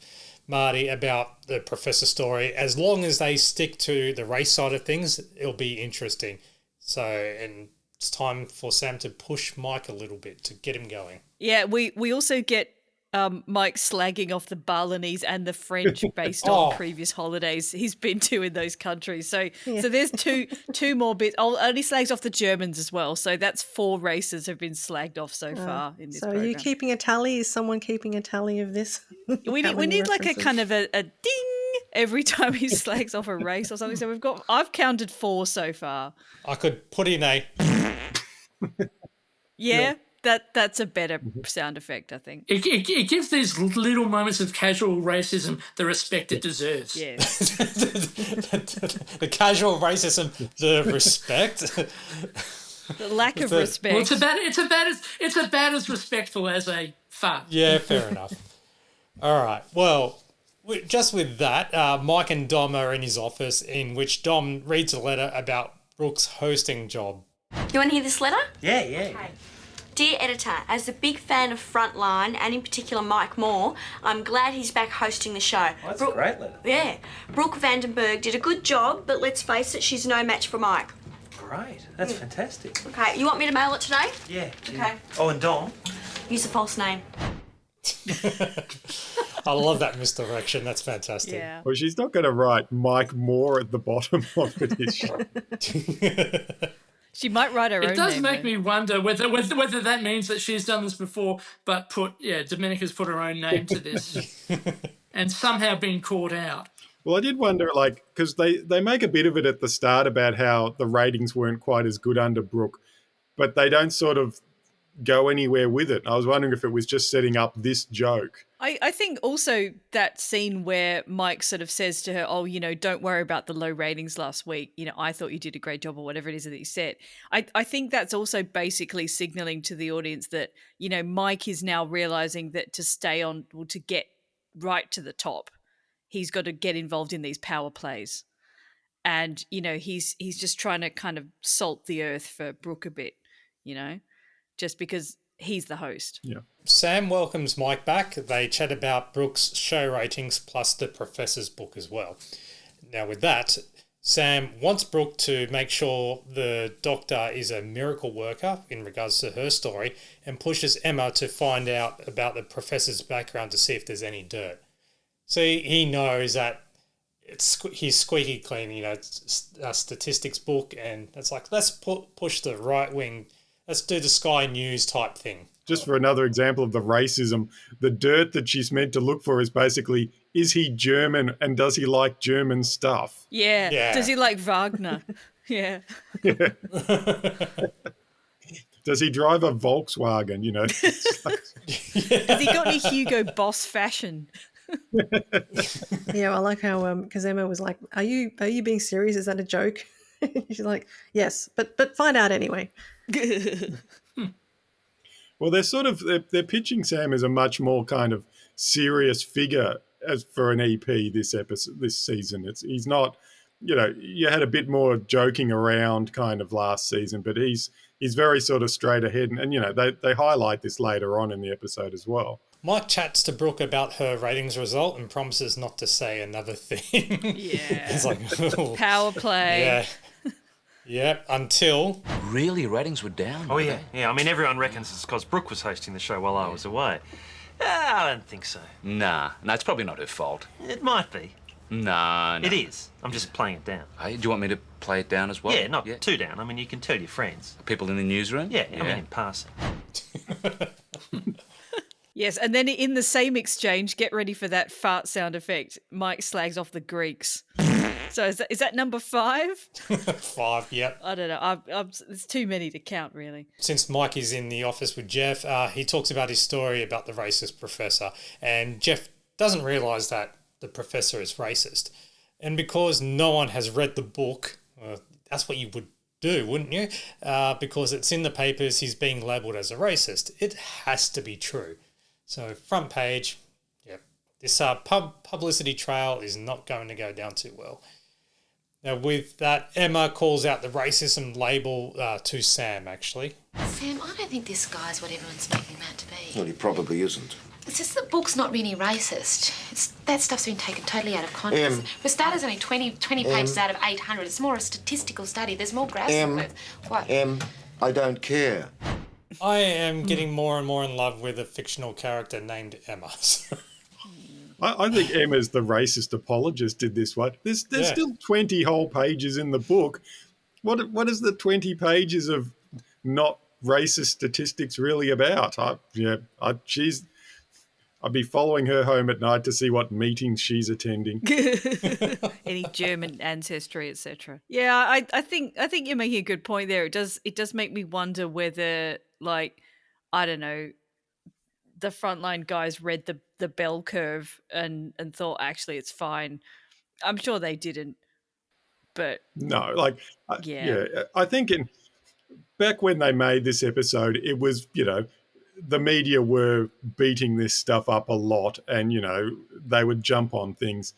Marty about the Professor story. As long as they stick to the race side of things, it'll be interesting. So, and it's time for Sam to push Mike a little bit to get him going. Yeah, we also get Mike slagging off the Balinese and the French based on previous holidays he's been to in those countries. So there's two more bits. Oh, and he slags off the Germans as well. So that's 4 races have been slagged off so far in this So program. are you keeping a tally? Is someone keeping a tally of this? We need like a kind of a ding every time he slags off a race or something. So I've counted 4 so far. I could put in a... Yeah. That's a better sound effect, I think. It gives these little moments of casual racism the respect it deserves. Yes. The casual racism, the respect. The lack of respect. Well, it's about as respectful as a fart. Yeah, fair enough. All right. Well, just with that, Mike and Dom are in his office, in which Dom reads a letter about Brooke's hosting job. You want to hear this letter? Yeah. Okay. Dear Editor, as a big fan of Frontline, and in particular Mike Moore, I'm glad he's back hosting the show. Oh, that's a great letter. Yeah. Brooke Vandenberg did a good job, but let's face it, she's no match for Mike. Great. That's fantastic. Okay, you want me to mail it today? Yeah. Okay. Oh, and Dom? Use a false name. I love that misdirection. That's fantastic. Yeah. Well, she's not going to write Mike Moore at the bottom of it, is she? She might write her own It does name, make though. me wonder whether that means that she's done this before, but Domenica's put her own name to this and somehow been caught out. Well, I did wonder, because they make a bit of it at the start about how the ratings weren't quite as good under Brooke, but they don't sort of go anywhere with it. I was wondering if it was just setting up this joke. I think also that scene where Mike sort of says to her, oh, don't worry about the low ratings last week. I thought you did a great job or whatever it is that he said. I think that's also basically signaling to the audience that, Mike is now realizing that to stay on, or to get right to the top, he's got to get involved in these power plays. And, he's just trying to kind of salt the earth for Brooke a bit, just because he's the host. Yeah. Sam welcomes Mike back. They chat about Brooke's show ratings plus the Professor's book as well. Now with that, Sam wants Brooke to make sure the doctor is a miracle worker in regards to her story and pushes Emma to find out about the Professor's background to see if there's any dirt. See, he knows that he's squeaky clean, it's a statistics book, and it's like, let's push the right wing. Let's do the Sky News type thing. Just for another example of the racism, the dirt that she's meant to look for is basically, is he German and does he like German stuff? Yeah. Does he like Wagner? Yeah. Does he drive a Volkswagen, Has he got any Hugo Boss fashion? Yeah, I like how because Emma was like, "Are you being serious? Is that a joke?" She's like, "Yes, but find out anyway." Well, they're pitching Sam as a much more kind of serious figure as for an EP this season. He's not, you had a bit more joking around kind of last season, but he's very sort of straight ahead, and they highlight this later on in the episode as well. Mike chats to Brooke about her ratings result and promises not to say another thing. Yeah. It's like, oh. Power play. Yeah. Yep, until... Really? Ratings were down? Oh, yeah. Yeah, I mean, everyone reckons it's because Brooke was hosting the show while I was away. I don't think so. Nah, it's probably not her fault. It might be. No. It is. I'm just playing it down. Hey, do you want me to play it down as well? Yeah, not too down. I mean, you can tell your friends. People in the newsroom? Yeah, I mean, in passing. Yes, and then in the same exchange, get ready for that fart sound effect. Mike slags off the Greeks. So is that number 5? 5, yep. I don't know. It's too many to count, really. Since Mike is in the office with Jeff, he talks about his story about the racist professor, and Jeff doesn't realise that the professor is racist. And because no one has read the book, that's what you would do, wouldn't you? Because it's in the papers, he's being labelled as a racist. It has to be true. So front page, yep. This publicity trail is not going to go down too well. Now with that, Emma calls out the racism label to Sam, actually. Sam, I don't think this guy's what everyone's making him out to be. Well, he probably isn't. It's just the book's not really racist. That stuff's been taken totally out of context. For starters, only 20 pages out of 800. It's more a statistical study. There's more graphs than that. What? I don't care. I am getting more and more in love with a fictional character named Emma. I think Emma's the racist apologist in this one. There's still 20 whole pages in the book. What is the 20 pages of not racist statistics really about? I'd be following her home at night to see what meetings she's attending. Any German ancestry, etc. Yeah, I think you're making a good point there. It does make me wonder whether, like, I don't know, the Frontline guys read the bell curve and thought actually it's fine. I'm sure they didn't, but no, like yeah, I think back when they made this episode, it was, the media were beating this stuff up a lot, and they would jump on things.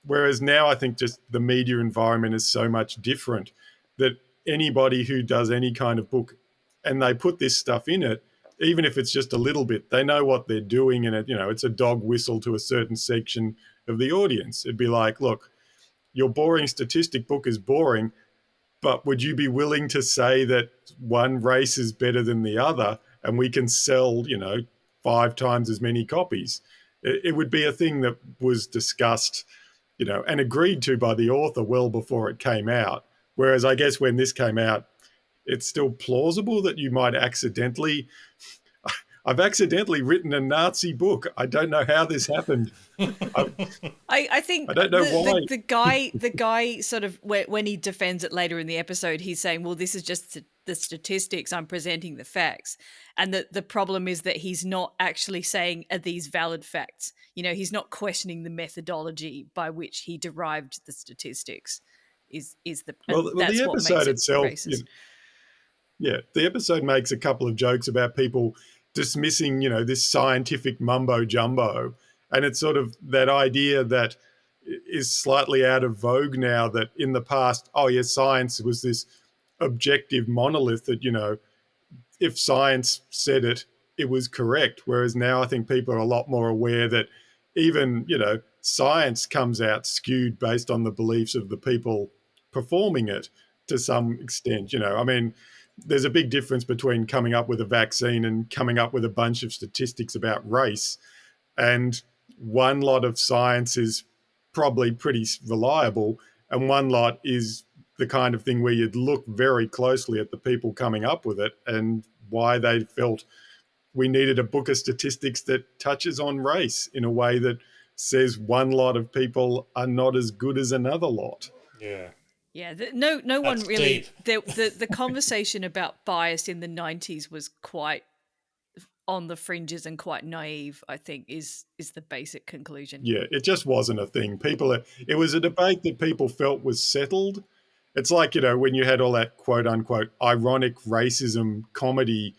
Whereas now I think just the media environment is so much different that anybody who does any kind of book and they put this stuff in it, even if it's just a little bit, they know what they're doing, and it's a dog whistle to a certain section of the audience. It'd be like, look, your boring statistic book is boring, but would you be willing to say that one race is better than the other and we can sell, 5 times as many copies? It would be a thing that was discussed, and agreed to by the author well before it came out. Whereas I guess when this came out, it's still plausible that you might accidentally... I've accidentally written a Nazi book. I don't know how this happened. I think I don't know why. The guy sort of, when he defends it later in the episode, he's saying, well, this is just the statistics, I'm presenting the facts. And the problem is that he's not actually saying, are these valid facts? He's not questioning the methodology by which he derived the statistics. That's the episode itself, the episode makes a couple of jokes about people dismissing, this scientific mumbo jumbo. And it's sort of that idea that is slightly out of vogue now, that in the past, science was this objective monolith that, if science said it, it was correct. Whereas now I think people are a lot more aware that even, science comes out skewed based on the beliefs of the people performing it to some extent. There's a big difference between coming up with a vaccine and coming up with a bunch of statistics about race. And one lot of science is probably pretty reliable, and one lot is the kind of thing where you'd look very closely at the people coming up with it and why they felt we needed a book of statistics that touches on race in a way that says one lot of people are not as good as another lot. Yeah. Yeah, no one really... deep. The conversation about bias in the 90s was quite on the fringes and quite naive, I think, is the basic conclusion. Yeah, it just wasn't a thing. It was a debate that people felt was settled. It's like, when you had all that quote-unquote ironic racism comedy,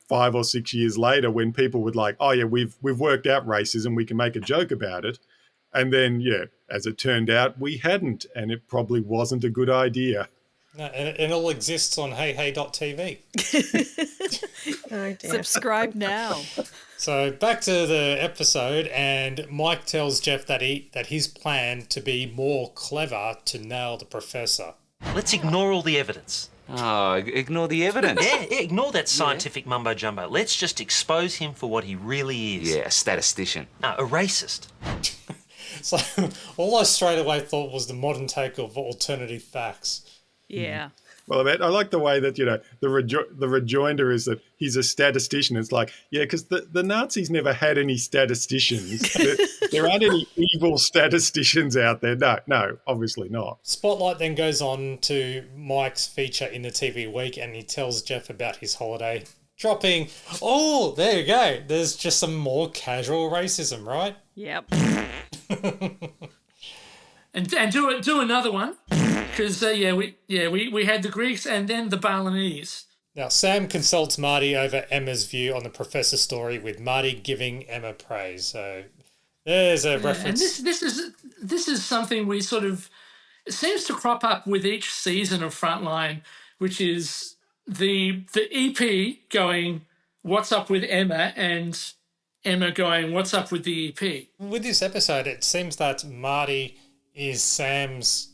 5 or 6 years later, when people would like, oh, yeah, we've worked out racism, we can make a joke about it. And then, as it turned out, we hadn't, and it probably wasn't a good idea. No, and it all exists on heyhey.tv. Oh dear. Subscribe now. So back to the episode, and Mike tells Jeff that his plan to be more clever to nail the professor. Let's ignore all the evidence. Oh, ignore the evidence. Yeah, ignore that scientific mumbo-jumbo. Let's just expose him for what he really is. Yeah, a statistician. No, a racist. So all I straight away thought was the modern take of alternative facts. Yeah. Well, I like the way that, the rejoinder is that he's a statistician. It's like, because the Nazis never had any statisticians. There aren't any evil statisticians out there. No, obviously not. Spotlight then goes on to Mike's feature in the TV Week, and he tells Jeff about his holiday, dropping, oh, there you go. There's just some more casual racism, right? Yep. and do another one, because we had the Greeks and then the Balinese. Now Sam consults Marty over Emma's view on the professor story, with Marty giving Emma praise. So there's a reference. And this is something we sort of, it seems to crop up with each season of Frontline, which is the EP going, what's up with Emma, and Emma going, "What's up with the EP?" With this episode, it seems that Marty is Sam's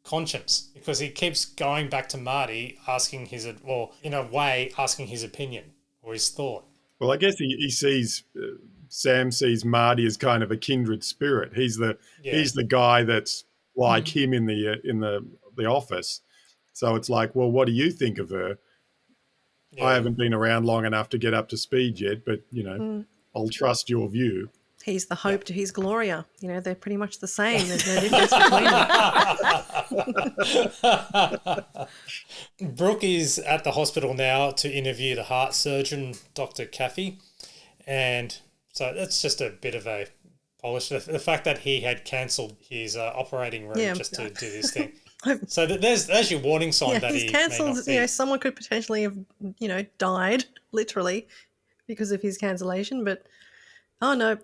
conscience because he keeps going back to Marty asking asking his opinion or his thought. Well, I guess he sees Sam sees Marty as kind of a kindred spirit. He's the guy that's like him in the office. So it's like, well, what do you think of her? Yeah. I haven't been around long enough to get up to speed yet, but I'll trust your view. He's the hope to his Gloria. They're pretty much the same. There's no difference between them. Brooke is at the hospital now to interview the heart surgeon, Dr. Caffey. And so that's just a bit of a polish. The fact that he had cancelled his operating room to do this thing. So there's your warning sign that he's cancelled. Someone could potentially have, died literally because of his cancellation. But oh no,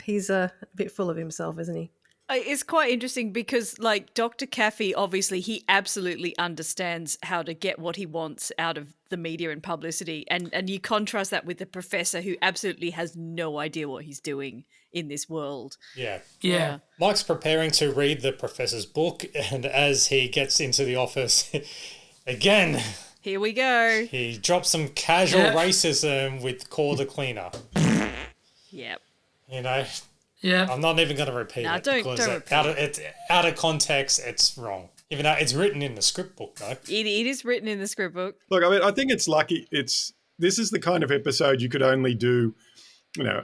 he's a bit full of himself, isn't he? It's quite interesting because, Dr. Caffey, obviously, he absolutely understands how to get what he wants out of the media and publicity. And you contrast that with the professor who absolutely has no idea what he's doing in this world. Yeah. Mike's preparing to read the professor's book, and as he gets into the office, again... Here we go. He drops some casual racism with Call the Cleaner. Yep. Yeah, I'm not even going to repeat it. Don't repeat it's out of context. It's wrong, even though it's written in the script book, though. It is written in the script book. Look, I think it's lucky. This is the kind of episode you could only do,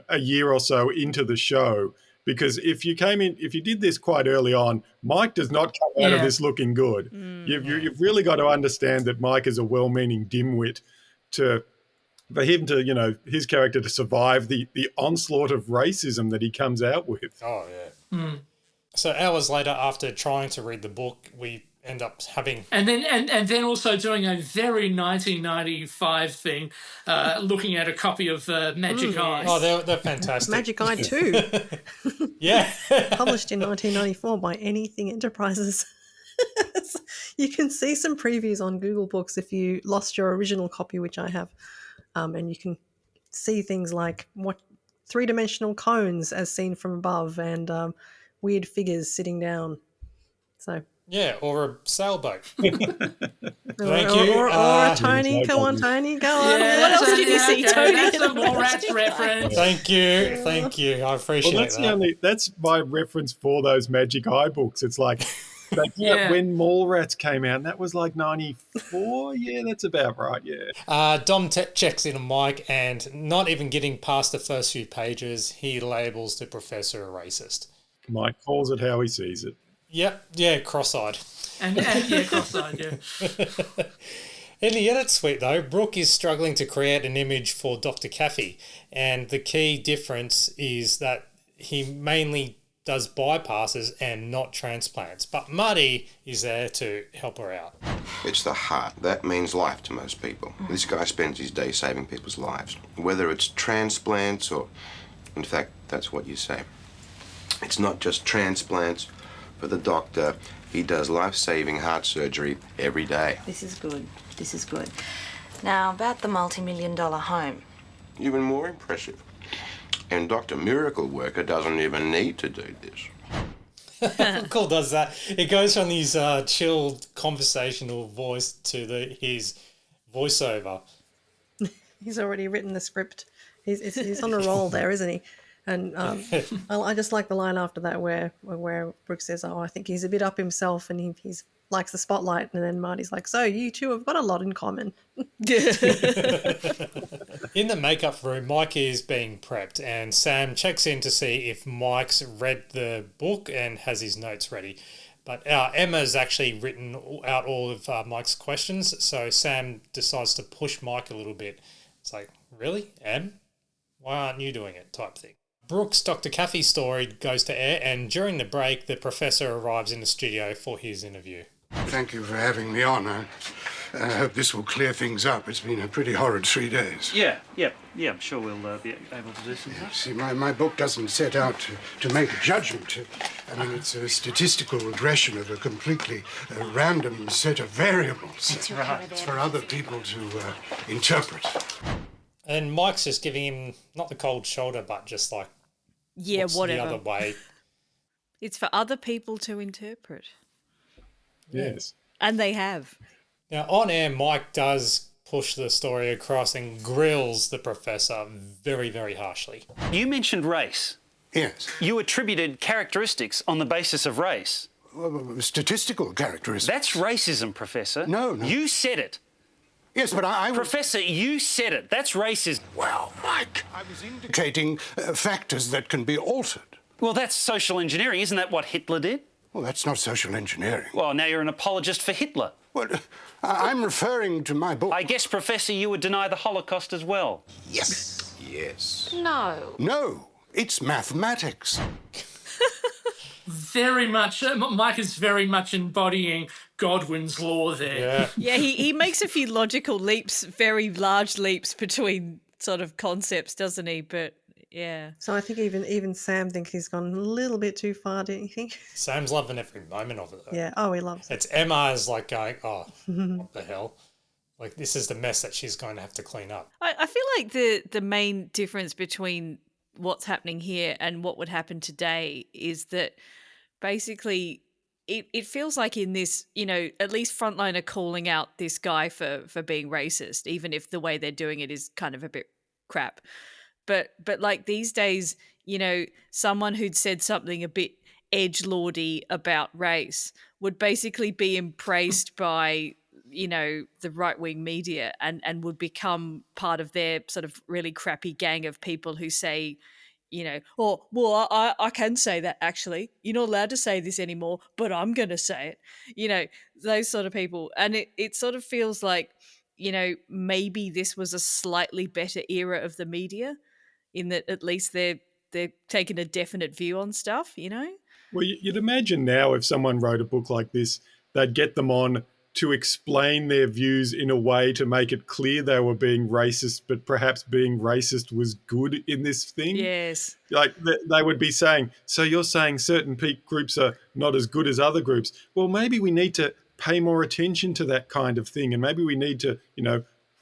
a year or so into the show, because if you did this quite early on, Mike does not come out of this looking good. You've really got to understand that Mike is a well-meaning dimwit for him to, his character to survive the onslaught of racism that he comes out with. Oh, yeah. So hours later, after trying to read the book, we end up having... And then also doing a very 1995 thing, looking at a copy of Magic Eye. Oh, they're fantastic. Magic Eye 2. Yeah. Published in 1994 by Anything Enterprises. You can see some previews on Google Books if you lost your original copy, which I have. And you can see things like three-dimensional cones as seen from above and weird figures sitting down. So or a sailboat. Thank you. Or a Tony. Come on, Tony. Go on. What else did you see, Tony? That's a Mallrats reference. Thank you. I appreciate that. That's my reference for those Magic Eye books. It's like... when Mallrats came out, and that was like 94. Yeah, that's about right. Yeah. Dom checks in on Mike, and not even getting past the first few pages, he labels the professor a racist. Mike calls it how he sees it. Yep. Yeah. Cross-eyed. And cross-eyed. Yeah. In the edit suite, though, Brooke is struggling to create an image for Dr. Caffey, and the key difference is that he mainly does bypasses and not transplants. But Marty is there to help her out. It's the heart. That means life to most people. This guy spends his day saving people's lives. Whether it's transplants or... In fact, that's what you say. It's not just transplants. For the doctor, he does life-saving heart surgery every day. This is good. Now, about the multi-million-dollar home. Even more impressive. And Dr. Miracle Worker doesn't even need to do this. Cool does that. It goes from his chilled conversational voice to his voiceover. He's already written the script. He's on a roll there, isn't he? And I just like the line after that where Brooke says, "Oh, I think he's a bit up himself and he's likes the spotlight," and then Marty's like, "So you two have got a lot in common." In the makeup room, Mike is being prepped, and Sam checks in to see if Mike's read the book and has his notes ready. But Emma's actually written out all of Mike's questions, so Sam decides to push Mike a little bit. It's like, really, Em? Why aren't you doing it? Type thing. Brooke's Dr. Caffey story goes to air, and during the break, the professor arrives in the studio for his interview. Thank you for having me on. I hope this will clear things up. It's been a pretty horrid 3 days. Yeah, I'm sure we'll be able to do something. See, my book doesn't set out to make a judgment. I mean, it's a statistical regression of a completely random set of variables. That's right. It's for other people to interpret. And Mike's just giving him not the cold shoulder, but just like, yeah, looks whatever. the other way. It's for other people to interpret. Yes. And they have. Now, on air, Mike does push the story across and grills the professor very, very harshly. You mentioned race. Yes. You attributed characteristics on the basis of race. Statistical characteristics. That's racism, Professor. No. You said it. Yes, but I Professor, you said it. That's racism. Well, Mike, I was indicating factors that can be altered. Well, that's social engineering. Isn't that what Hitler did? Well, that's not social engineering. Well, now you're an apologist for Hitler. Well, I'm referring to my book. I guess, Professor, you would deny the Holocaust as well. Yes. Yes. No. No, it's mathematics. Very much, Mike is very much embodying Godwin's law there. Yeah, he makes a few logical leaps, very large leaps between sort of concepts, doesn't he? But yeah. So I think even Sam thinks he's gone a little bit too far, don't you think? Sam's loving every moment of it, though. Yeah. Oh, he loves it. It's Emma's like going, oh, what the hell? Like, this is the mess that she's going to have to clean up. I feel like the main difference between what's happening here and what would happen today is that basically it feels like in this, at least Frontline are calling out this guy for being racist, even if the way they're doing it is kind of a bit crap. But like these days, someone who'd said something a bit edgelordy about race would basically be embraced by the right-wing media and would become part of their sort of really crappy gang of people who say, I can say that actually. You're not allowed to say this anymore, but I'm going to say it. Those sort of people. And it sort of feels like, maybe this was a slightly better era of the media in that at least they're taking a definite view on stuff, Well, you'd imagine now if someone wrote a book like this, they'd get them on to explain their views in a way to make it clear they were being racist, but perhaps being racist was good in this thing. Yes. Like they would be saying, so you're saying certain groups are not as good as other groups. Well, maybe we need to pay more attention to that kind of thing. And maybe we need to,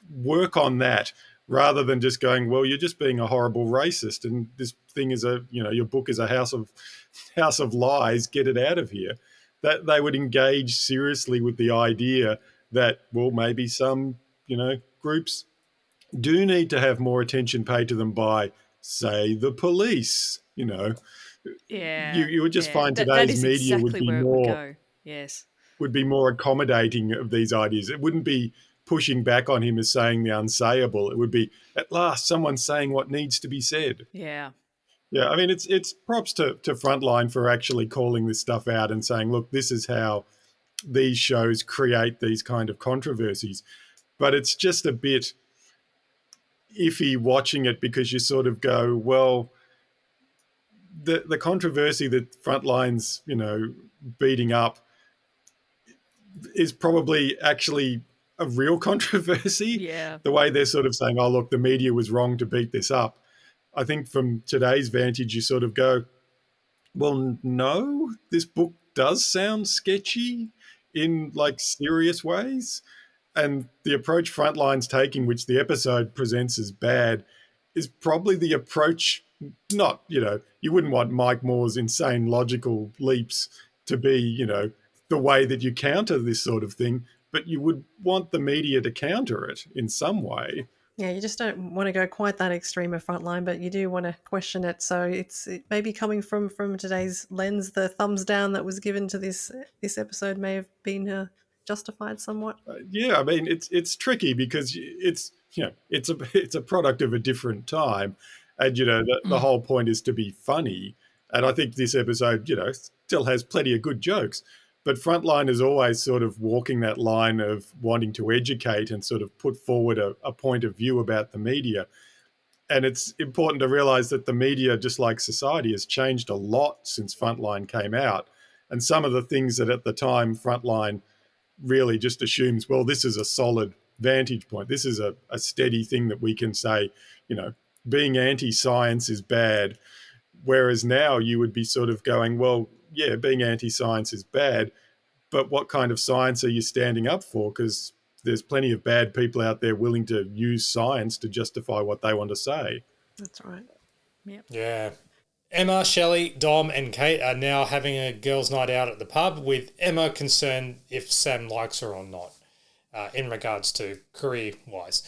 work on that rather than just going, well, you're just being a horrible racist. And this thing is your book is a house of lies. Get it out of here. That they would engage seriously with the idea that, well, maybe some, groups do need to have more attention paid to them by, say, the police, Yeah. You would just find that today's is media exactly would be where more, it would go. Yes. would be more accommodating of these ideas. It wouldn't be pushing back on him as saying the unsayable. It would be, at last, someone saying what needs to be said. Yeah. Yeah, I mean, it's props to Frontline for actually calling this stuff out and saying, look, this is how these shows create these kind of controversies. But it's just a bit iffy watching it because you sort of go, well, the controversy that Frontline's, beating up is probably actually a real controversy. Yeah. The way they're sort of saying, oh, look, the media was wrong to beat this up. I think from today's vantage, you sort of go, well, no, this book does sound sketchy in like serious ways. And the approach Frontline's taking, which the episode presents as bad, is probably the approach not, you wouldn't want Mike Moore's insane logical leaps to be, the way that you counter this sort of thing, but you would want the media to counter it in some way. Yeah, you just don't want to go quite that extreme of Frontline, but you do want to question it. So it may be coming from today's lens. The thumbs down that was given to this episode may have been justified somewhat. Yeah, I mean it's tricky because it's a product of a different time, and the whole point is to be funny. And I think this episode still has plenty of good jokes. But Frontline is always sort of walking that line of wanting to educate and sort of put forward a point of view about the media. And it's important to realize that the media, just like society, has changed a lot since Frontline came out. And some of the things that at the time Frontline really just assumes, well, this is a solid vantage point. This is a steady thing that we can say, being anti-science is bad. Whereas now you would be sort of going, well, yeah, being anti-science is bad, but what kind of science are you standing up for? Because there's plenty of bad people out there willing to use science to justify what they want to say. That's right. Yep. Yeah. Emma, Shelley, Dom, and Kate are now having a girls' night out at the pub, with Emma concerned if Sam likes her or not, in regards to career-wise.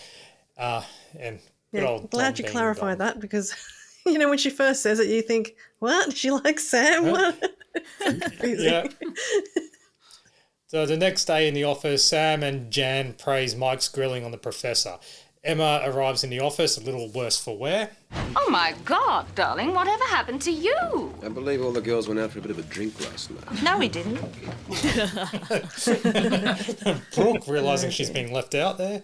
And good old glad Dom you being clarified Dom. that, because when she first says it, you think, "What? She likes Sam?" Huh? What? Crazy. Yeah. So the next day in the office, Sam and Jan praise Mike's grilling on the professor. Emma arrives in the office a little worse for wear. Oh my God, darling, whatever happened to you? I believe all the girls went out for a bit of a drink last night. No, we didn't. Brooke realising she's being left out there.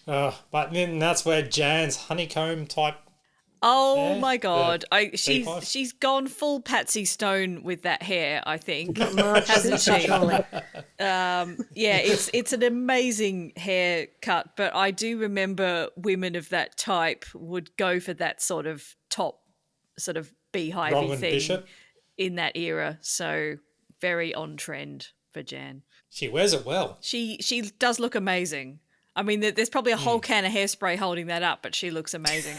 But then that's where Jan's honeycomb type. Oh my God! beehive. She's gone full Patsy Stone with that hair. I think, Not much, hasn't she? surely. Yeah, it's an amazing haircut, but I do remember women of that type would go for that sort of top, sort of beehivey Rowan thing Bishop. in that era. So very on trend for Jan. She wears it well. She does look amazing. I mean, there's probably a whole can of hairspray holding that up, but she looks amazing.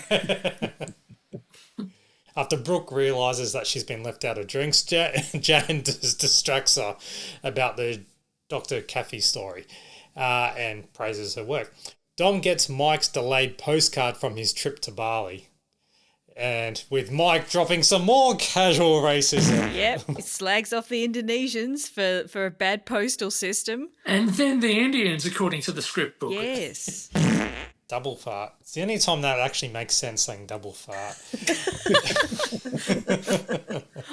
After Brooke realises that she's been left out of drinks, Jan distracts her about the Dr. Caffey story and praises her work. Dom gets Mike's delayed postcard from his trip to Bali. And with Mike dropping some more casual racism. Yep, it slags off the Indonesians for a bad postal system. And then the Indians, according to the script book. Yes. Double fart. It's the only time that actually makes sense, saying double fart.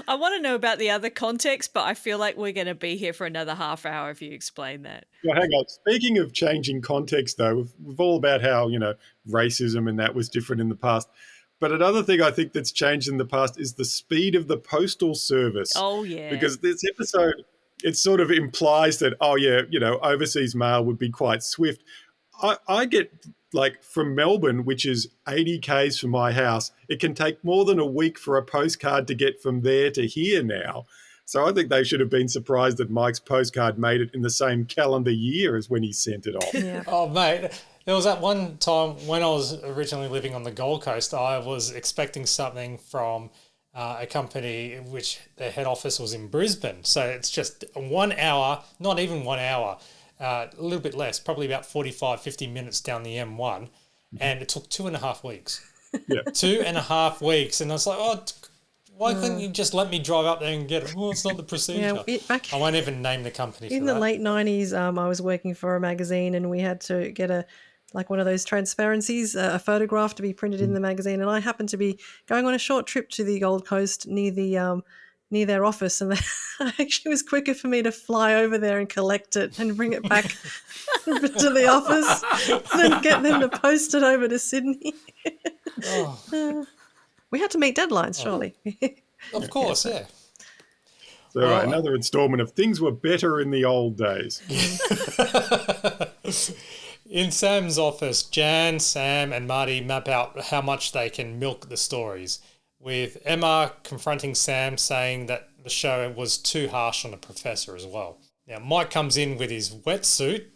I want to know about the other context, but I feel like we're going to be here for another half hour if you explain that. Well, hang on. Speaking of changing context, though, we've all about how, racism and that was different in the past. But another thing I think that's changed in the past is the speed of the postal service. Oh, yeah. Because this episode, it sort of implies that, overseas mail would be quite swift. I get, from Melbourne, which is 80 Ks from my house, it can take more than a week for a postcard to get from there to here now. So I think they should have been surprised that Mike's postcard made it in the same calendar year as when he sent it off. Yeah. Oh, mate. There was that one time when I was originally living on the Gold Coast, I was expecting something from a company which their head office was in Brisbane. So it's just 1 hour, not even 1 hour, a little bit less, probably about 45, 50 minutes down the M1. And it took 2.5 weeks. Yeah. 2.5 weeks. And I was like, why couldn't you just let me drive up there and get it? Well, it's not the procedure. I won't even name the company for In that. the late 90s, I was working for a magazine, and we had to get one of those transparencies, a photograph to be printed in the magazine. And I happened to be going on a short trip to the Gold Coast near their office, and actually was quicker for me to fly over there and collect it and bring it back to the office than get them to post it over to Sydney. We had to meet deadlines, surely. Of course, yeah. So another installment of things were better in the old days. In Sam's office, Jan, Sam, and Marty map out how much they can milk the stories, with Emma confronting Sam, saying that the show was too harsh on the professor as well. Now, Mike comes in with his wetsuit.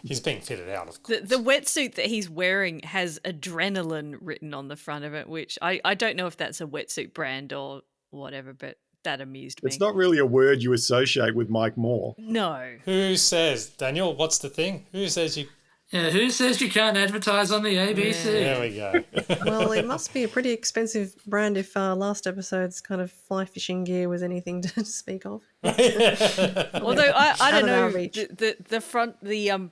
He's being fitted out, of course. The wetsuit that he's wearing has adrenaline written on the front of it, which I don't know if that's a wetsuit brand or whatever, but that amused me. It's not really a word you associate with Mike Moore. No. Who says, Daniel, what's the thing? Who says you... Yeah, who says you can't advertise on the ABC? There we go. Well, it must be a pretty expensive brand if last episode's kind of fly fishing gear was anything to speak of. Although I don't know, reach. the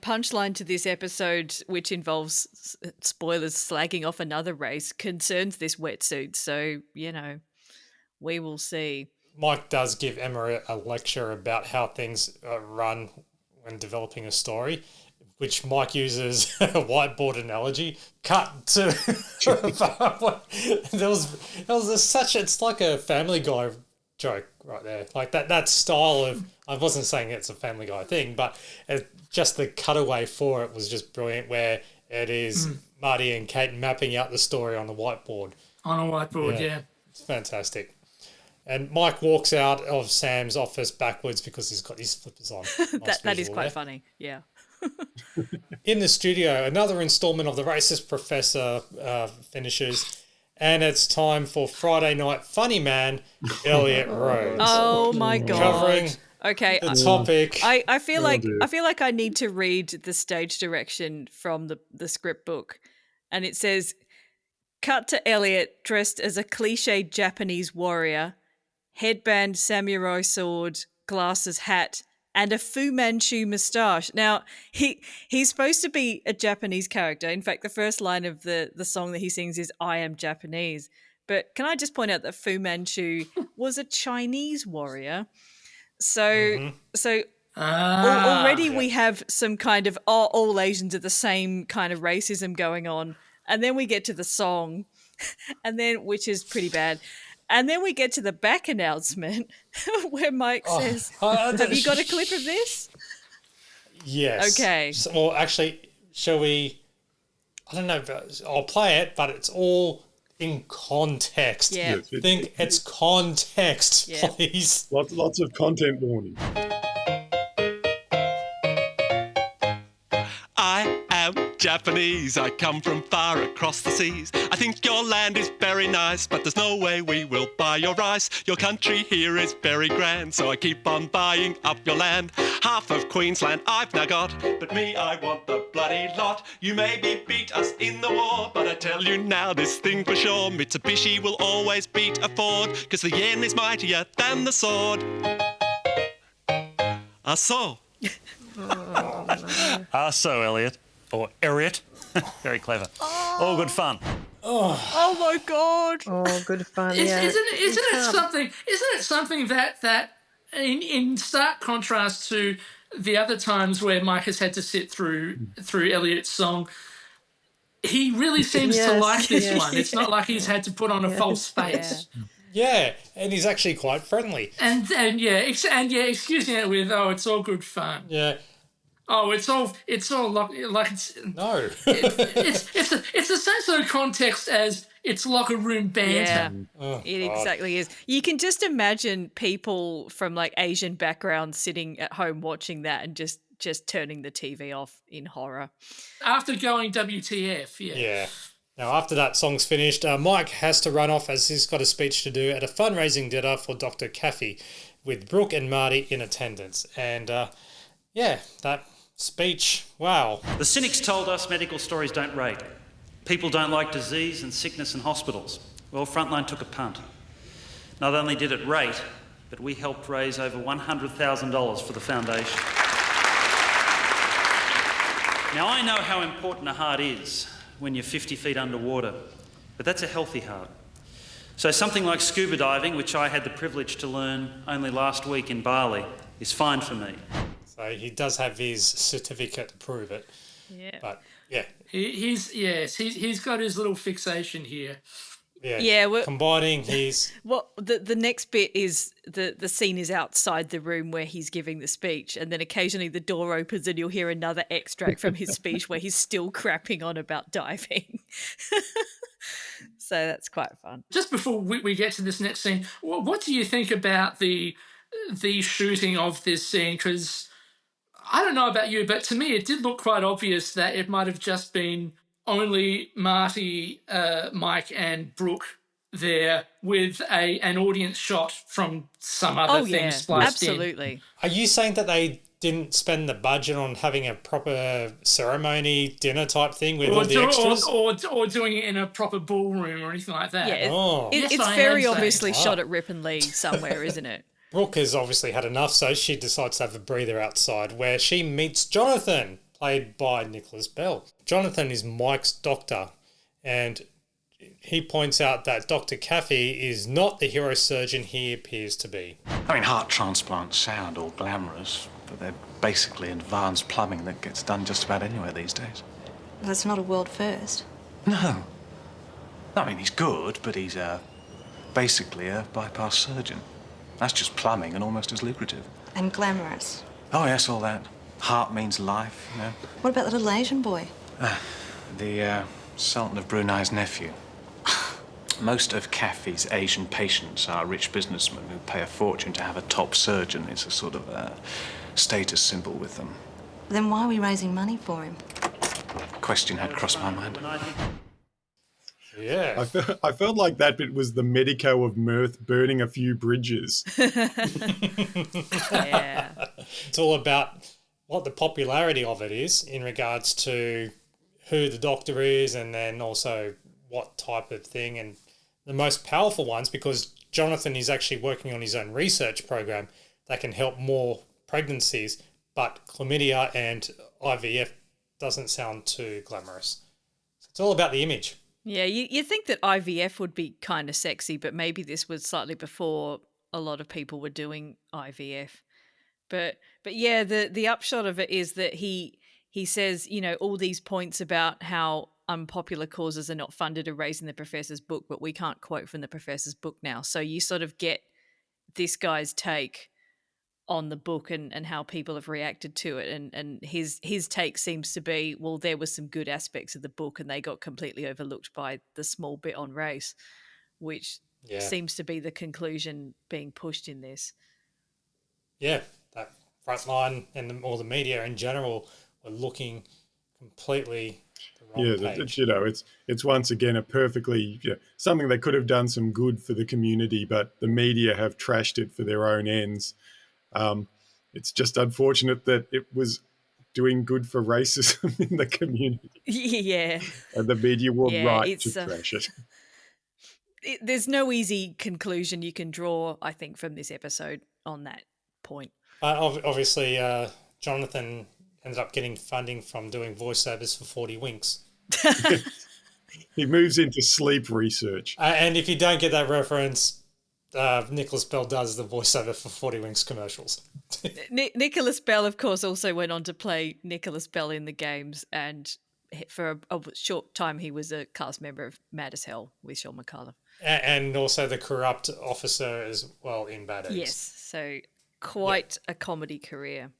punchline to this episode, which involves spoilers slagging off another race, concerns this wetsuit. So we will see. Mike does give Emma a lecture about how things run when developing a story, which Mike uses a whiteboard analogy. Cut to it's like a Family Guy joke right there. Like that style of, I wasn't saying it's a Family Guy thing, but just the cutaway for it was just brilliant, where it is Marty and Kate mapping out the story on the whiteboard. On a whiteboard, yeah. It's fantastic. And Mike walks out of Sam's office backwards because he's got his flippers on. That is quite funny, yeah. In the studio, another installment of The Racist Professor finishes, and it's time for Friday Night Funny Man, Elliot Rhodes. Oh my God. Covering okay, the topic. I feel like I need to read the stage direction from the script book, and it says, cut to Elliot dressed as a cliched Japanese warrior, headband, samurai sword, glasses, hat, and a Fu Manchu moustache. Now, he's supposed to be a Japanese character. In fact, the first line of the song that he sings is "I am Japanese." But can I just point out that Fu Manchu was a Chinese warrior? So already we have some kind of all Asians are the same kind of racism going on, and then we get to the song, and then which is pretty bad. And then we get to the back announcement where Mike says, have you got a clip of this? Yes. Okay. So, well, actually, shall we? I don't know. I'll play it, but it's all in context. Yeah. Yes, Think it's context, Yeah. please. Lots of content warning. I am Japanese, I come from far across the seas. I think your land is very nice, but there's no way we will buy your rice. Your country here is very grand, so I keep on buying up your land. Half of Queensland I've now got, but me, I want the bloody lot. You maybe beat us in the war, but I tell you now this thing for sure, Mitsubishi will always beat a Ford, 'cause the yen is mightier than the sword. So. So, Elliot. Or Elliot. Very clever. All good fun. Oh my God. Oh, good fun. Isn't Yeah. it something that in stark contrast to the other times where Mike has had to sit through Elliot's song, he really seems to like this one. It's not like he's had to put on a false face. Yeah, and he's actually quite friendly. And excusing it with, oh, it's all good fun. Yeah. Oh, it's all like it's No. it's the same sort of context as it's locker room banter. Yeah, it exactly is. You can just imagine people from like Asian backgrounds sitting at home watching that and just turning the TV off in horror. After going WTF, Yeah. Now, after that song's finished, Mike has to run off as he's got a speech to do at a fundraising dinner for Dr. Caffey with Brooke and Marty in attendance. And, that speech, wow. The cynics told us medical stories don't rate. People don't like disease and sickness in hospitals. Well, Frontline took a punt. Not only did it rate, but we helped raise over $100,000 for the foundation. Now, I know how important a heart is when you're 50 feet underwater, but that's a healthy heart. So something like scuba diving, which I had the privilege to learn only last week in Bali, is fine for me. So he does have his certificate to prove it. Yeah. But, yeah. He's got his little fixation here. Yeah, combining his... Well, the next bit is the scene is outside the room where he's giving the speech, and then occasionally the door opens and you'll hear another extract from his speech where he's still crapping on about diving. So that's quite fun. Just before we get to this next scene, what do you think about the shooting of this scene? Because I don't know about you, but to me it did look quite obvious that it might have just been only Marty, Mike and Brooke there with an audience shot from some other thing spliced absolutely. in. Are you saying that they didn't spend the budget on having a proper ceremony dinner type thing with all the extras? Or doing it in a proper ballroom or anything like that? Yeah, it's very obviously shot at Rip and Lee somewhere, isn't it? Brooke has obviously had enough, so she decides to have a breather outside where she meets Jonathan, played by Nicholas Bell. Jonathan is Mike's doctor, and he points out that Dr. Caffey is not the hero surgeon he appears to be. I mean, heart transplants sound all glamorous, but they're basically advanced plumbing that gets done just about anywhere these days. That's not a world first. No. I mean, he's good, but he's basically a bypass surgeon. That's just plumbing and almost as lucrative. And glamorous. Oh, yes, all that. Heart means life, you know. What about the little Asian boy? The Sultan of Brunei's nephew. Most of Caffey's Asian patients are rich businessmen who pay a fortune to have a top surgeon. It's a sort of status symbol with them. Then why are we raising money for him? Question had crossed my mind. Yeah. I felt like that bit was the medico of mirth burning a few bridges. Yeah. It's all about what the popularity of it is in regards to who the doctor is and then also what type of thing. And the most powerful ones, because Jonathan is actually working on his own research program that can help more pregnancies, but chlamydia and IVF doesn't sound too glamorous. It's all about the image. Yeah, you think that IVF would be kind of sexy, but maybe this was slightly before a lot of people were doing IVF. But yeah, the upshot of it is that he says, you know, all these points about how unpopular causes are not funded or raised in the professor's book, but we can't quote from the professor's book now. So you sort of get this guy's take on the book and how people have reacted to it, and his take seems to be, well, there were some good aspects of the book and they got completely overlooked by the small bit on race, which seems to be the conclusion being pushed in this. Yeah, that Frontline and all the media in general were looking completely the wrong page. You know, it's once again a perfectly something they could have done some good for the community, but the media have trashed it for their own ends. It's just unfortunate that it was doing good for racism in the community. Yeah. And the media were right to trash it. There's no easy conclusion you can draw, I think, from this episode on that point. Obviously, Jonathan ended up getting funding from doing voiceovers for 40 Winks. He moves into sleep research. And if you don't get that reference, Nicholas Bell does the voiceover for 40 Winks commercials. Nicholas Bell, of course, also went on to play Nicholas Bell in the games, and for a short time he was a cast member of Mad as Hell with Sean McCullough. And also the corrupt officer as well in Bad Eggs. Yes, so quite a comedy career.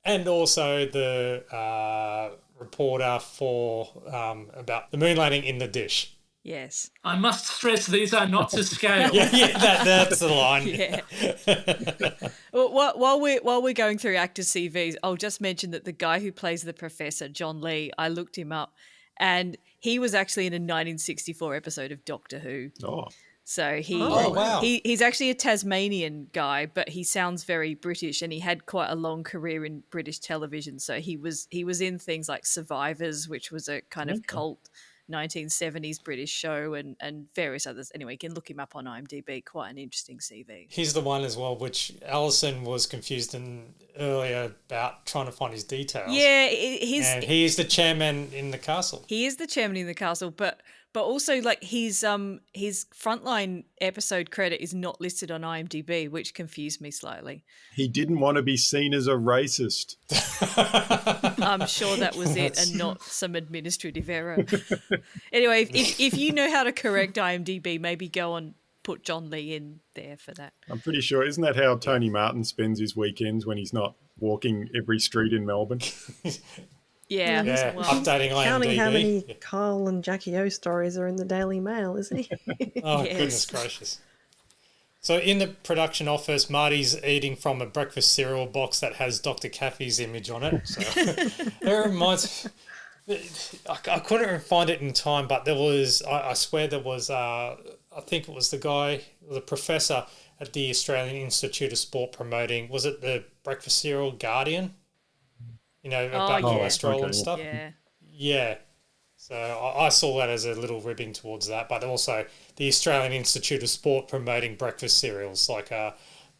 And also the reporter for about the moon landing in the dish. Yes. I must stress these are not to scale. That's the line. Yeah. Well, while we're going through actors' CVs, I'll just mention that the guy who plays the professor, John Lee, I looked him up, and he was actually in a 1964 episode of Doctor Who. Oh. So wow. he's actually a Tasmanian guy, but he sounds very British, and he had quite a long career in British television. So he was in things like Survivors, which was a kind of cult 1970s British show, and various others. Anyway, you can look him up on IMDb. Quite an interesting CV. He's the one as well, which Alison was confused earlier about trying to find his details. Yeah, and he is the chairman in the castle. He is the chairman in the castle, but also like his Frontline episode credit is not listed on IMDb, which confused me slightly. He didn't want to be seen as a racist. I'm sure that was it, and not some administrative error. Anyway, if you know how to correct IMDb, maybe go and put John Lee in there for that. I'm pretty sure. Isn't that how Tony Martin spends his weekends when he's not walking every street in Melbourne? Yeah. Well, updating IMDb. Counting how many Kyle and Jackie O stories are in the Daily Mail, isn't he? Oh, yes. Goodness gracious. So in the production office, Marty's eating from a breakfast cereal box that has Dr. Caffey's image on it. So it reminds... I couldn't find it in time, but there was... I swear there was... I think it was the professor at the Australian Institute of Sport promoting... Was it the breakfast cereal Guardian? You know, about cholesterol and stuff. Yeah. So I saw that as a little ribbing towards that, but also the Australian Institute of Sport promoting breakfast cereals like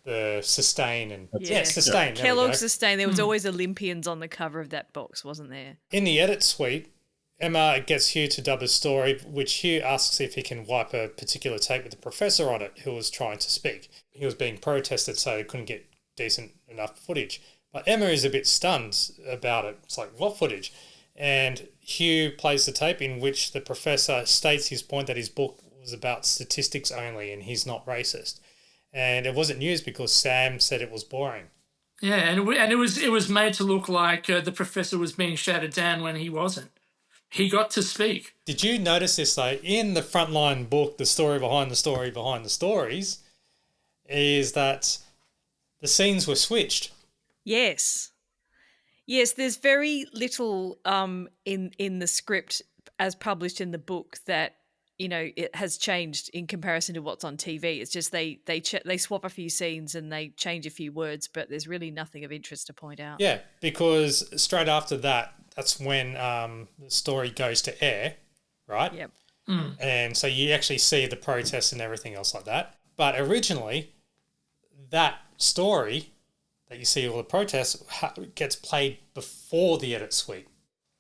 the Sustain and Sustain. Kellogg's Sustain. There was always Olympians on the cover of that box, wasn't there? In the edit suite, Emma gets Hugh to dub a story, which Hugh asks if he can wipe a particular tape with the professor on it who was trying to speak. He was being protested, so he couldn't get decent enough footage. But Emma is a bit stunned about it. It's like, what footage? And Hugh plays the tape in which the professor states his point that his book was about statistics only and he's not racist. And it wasn't used because Sam said it was boring. Yeah, and it was made to look like the professor was being shouted down when he wasn't. He got to speak. Did you notice this, though? In the Frontline book, the story behind the story behind the stories is that the scenes were switched. Yes. Yes, there's very little in the script as published in the book that it has changed in comparison to what's on TV. It's just they swap a few scenes and they change a few words, but there's really nothing of interest to point out. Yeah, because straight after that, that's when the story goes to air, right? Yep. And so you actually see the protests and everything else like that. But originally, that story that you see all the protests gets played before the edit suite,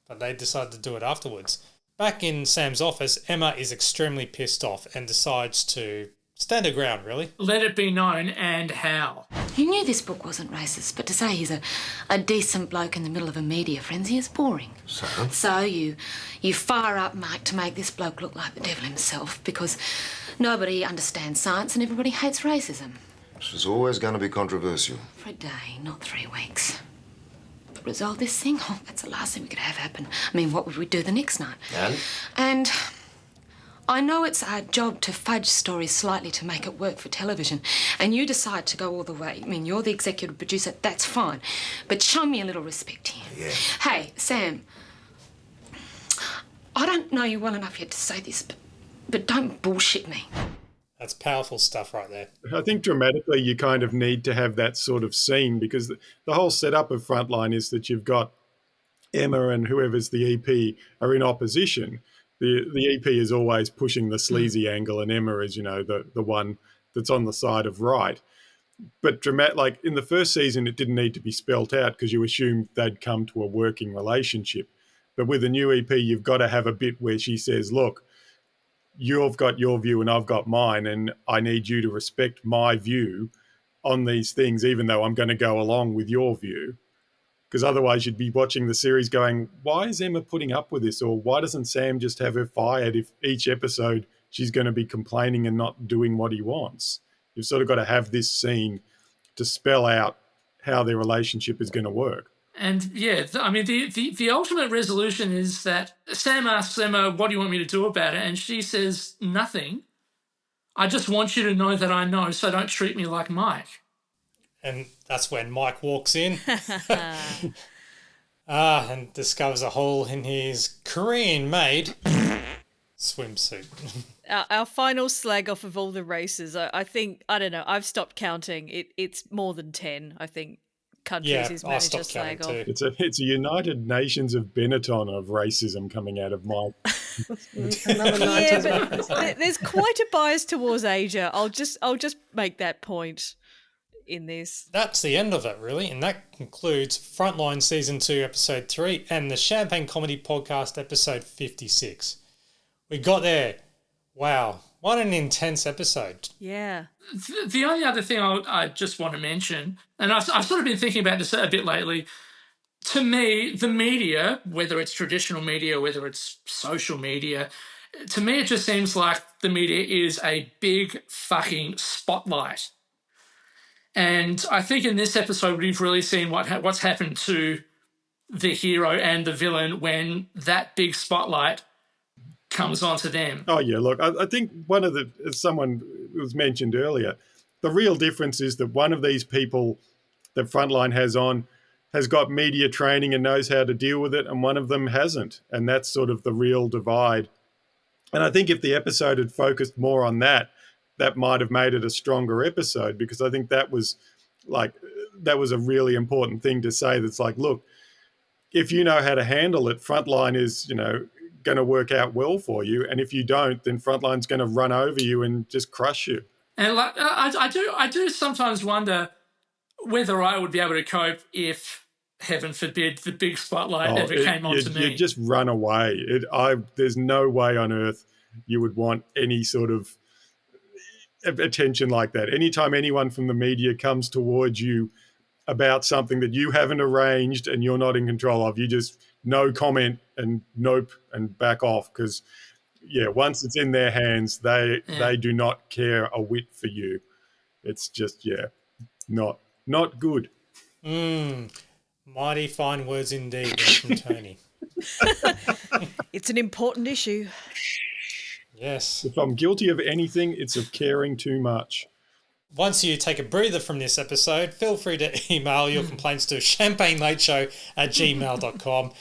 but they decided to do it afterwards. Back in Sam's office, Emma is extremely pissed off and decides to stand her ground, really. Let it be known, and how. You knew this book wasn't racist, but to say he's a decent bloke in the middle of a media frenzy is boring. So you fire up Mike to make this bloke look like the devil himself because nobody understands science and everybody hates racism. This is always going to be controversial. For a day, not 3 weeks. But resolve this thing? Oh, that's the last thing we could have happen. I mean, what would we do the next night? And I know it's our job to fudge stories slightly to make it work for television, and you decide to go all the way. I mean, you're the executive producer, that's fine. But show me a little respect here. Yeah. Hey, Sam, I don't know you well enough yet to say this, but don't bullshit me. That's powerful stuff right there. I think dramatically you kind of need to have that sort of scene because the whole setup of Frontline is that you've got Emma and whoever's the EP are in opposition. The EP is always pushing the sleazy angle and Emma is, the one that's on the side of right. But like in the first season, it didn't need to be spelt out because you assumed they'd come to a working relationship. But with the new EP, you've got to have a bit where she says, look, you've got your view and I've got mine, and I need you to respect my view on these things, even though I'm going to go along with your view. Because otherwise you'd be watching the series going, why is Emma putting up with this? Or why doesn't Sam just have her fired if each episode she's going to be complaining and not doing what he wants? You've sort of got to have this scene to spell out how their relationship is going to work. And yeah, I mean, the ultimate resolution is that Sam asks Emma, what do you want me to do about it? And she says, nothing. I just want you to know that I know, so don't treat me like Mike. And that's when Mike walks in and discovers a hole in his Korean-made swimsuit. Our final slag off of all the races, I think, I don't know, I've stopped counting. It's more than 10, I think. Countries he's managed to slag off. It's a United Nations of Benetton of racism coming out of Mike. But there's quite a bias towards Asia. I'll just make that point in this. That's the end of it, really, and that concludes Frontline Season 2, Episode 3, and the Champagne Comedy Podcast, Episode 56. We got there. Wow, what an intense episode. Yeah. The only other thing I just want to mention, and I've sort of been thinking about this a bit lately, to me, the media, whether it's traditional media, whether it's social media, to me it just seems like the media is a big fucking spotlight. And I think in this episode we've really seen what's happened to the hero and the villain when that big spotlight comes onto them. Oh, yeah, look, I think as someone was mentioned earlier, the real difference is that one of these people that Frontline has got media training and knows how to deal with it, and one of them hasn't. And that's sort of the real divide. And I think if the episode had focused more on that might have made it a stronger episode, because I think that was a really important thing to say. That's like, look, if you know how to handle it, Frontline is, going to work out well for you, and if you don't, then Frontline's going to run over you and just crush you. And like I do sometimes wonder whether I would be able to cope if, heaven forbid, the big spotlight ever came onto me. You'd just run away. There's no way on earth you would want any sort of attention like that. Anytime anyone from the media comes towards you about something that you haven't arranged and you're not in control of, you just no comment and nope and back off, because once it's in their hands, they do not care a whit for you. It's just not good. Mighty fine words indeed from Tony. It's an important issue. Yes. If I'm guilty of anything, it's of caring too much. Once you take a breather from this episode, feel free to email your complaints to champagnelateshow@gmail.com,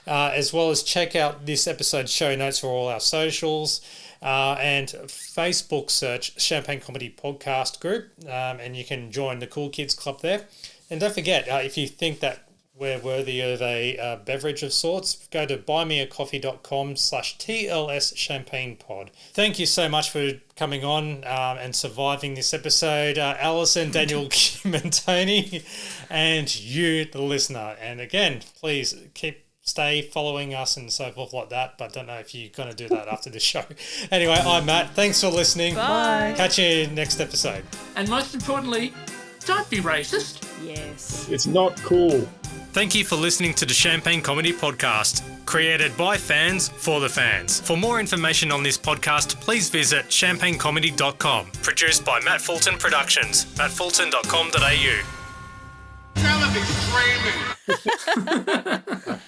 as well as check out this episode's show notes for all our socials, and Facebook search Champagne Comedy Podcast Group, and you can join the Cool Kids Club there. And don't forget, if you think that we're worthy of a beverage of sorts, go to buymeacoffee.com/TLS Champagne Pod. Thank you so much for coming on and surviving this episode, Alison, Daniel, Kim and Tony, and you, the listener. And again, please stay following us and so forth like that, but don't know if you're going to do that after this show. Anyway, I'm Matt. Thanks for listening. Bye. Catch you next episode. And most importantly, don't be racist. Yes. It's not cool. Thank you for listening to the Champagne Comedy Podcast, created by fans for the fans. For more information on this podcast, please visit champagnecomedy.com. Produced by Matt Fulton Productions, mattfulton.com.au. Tell him he's dreaming.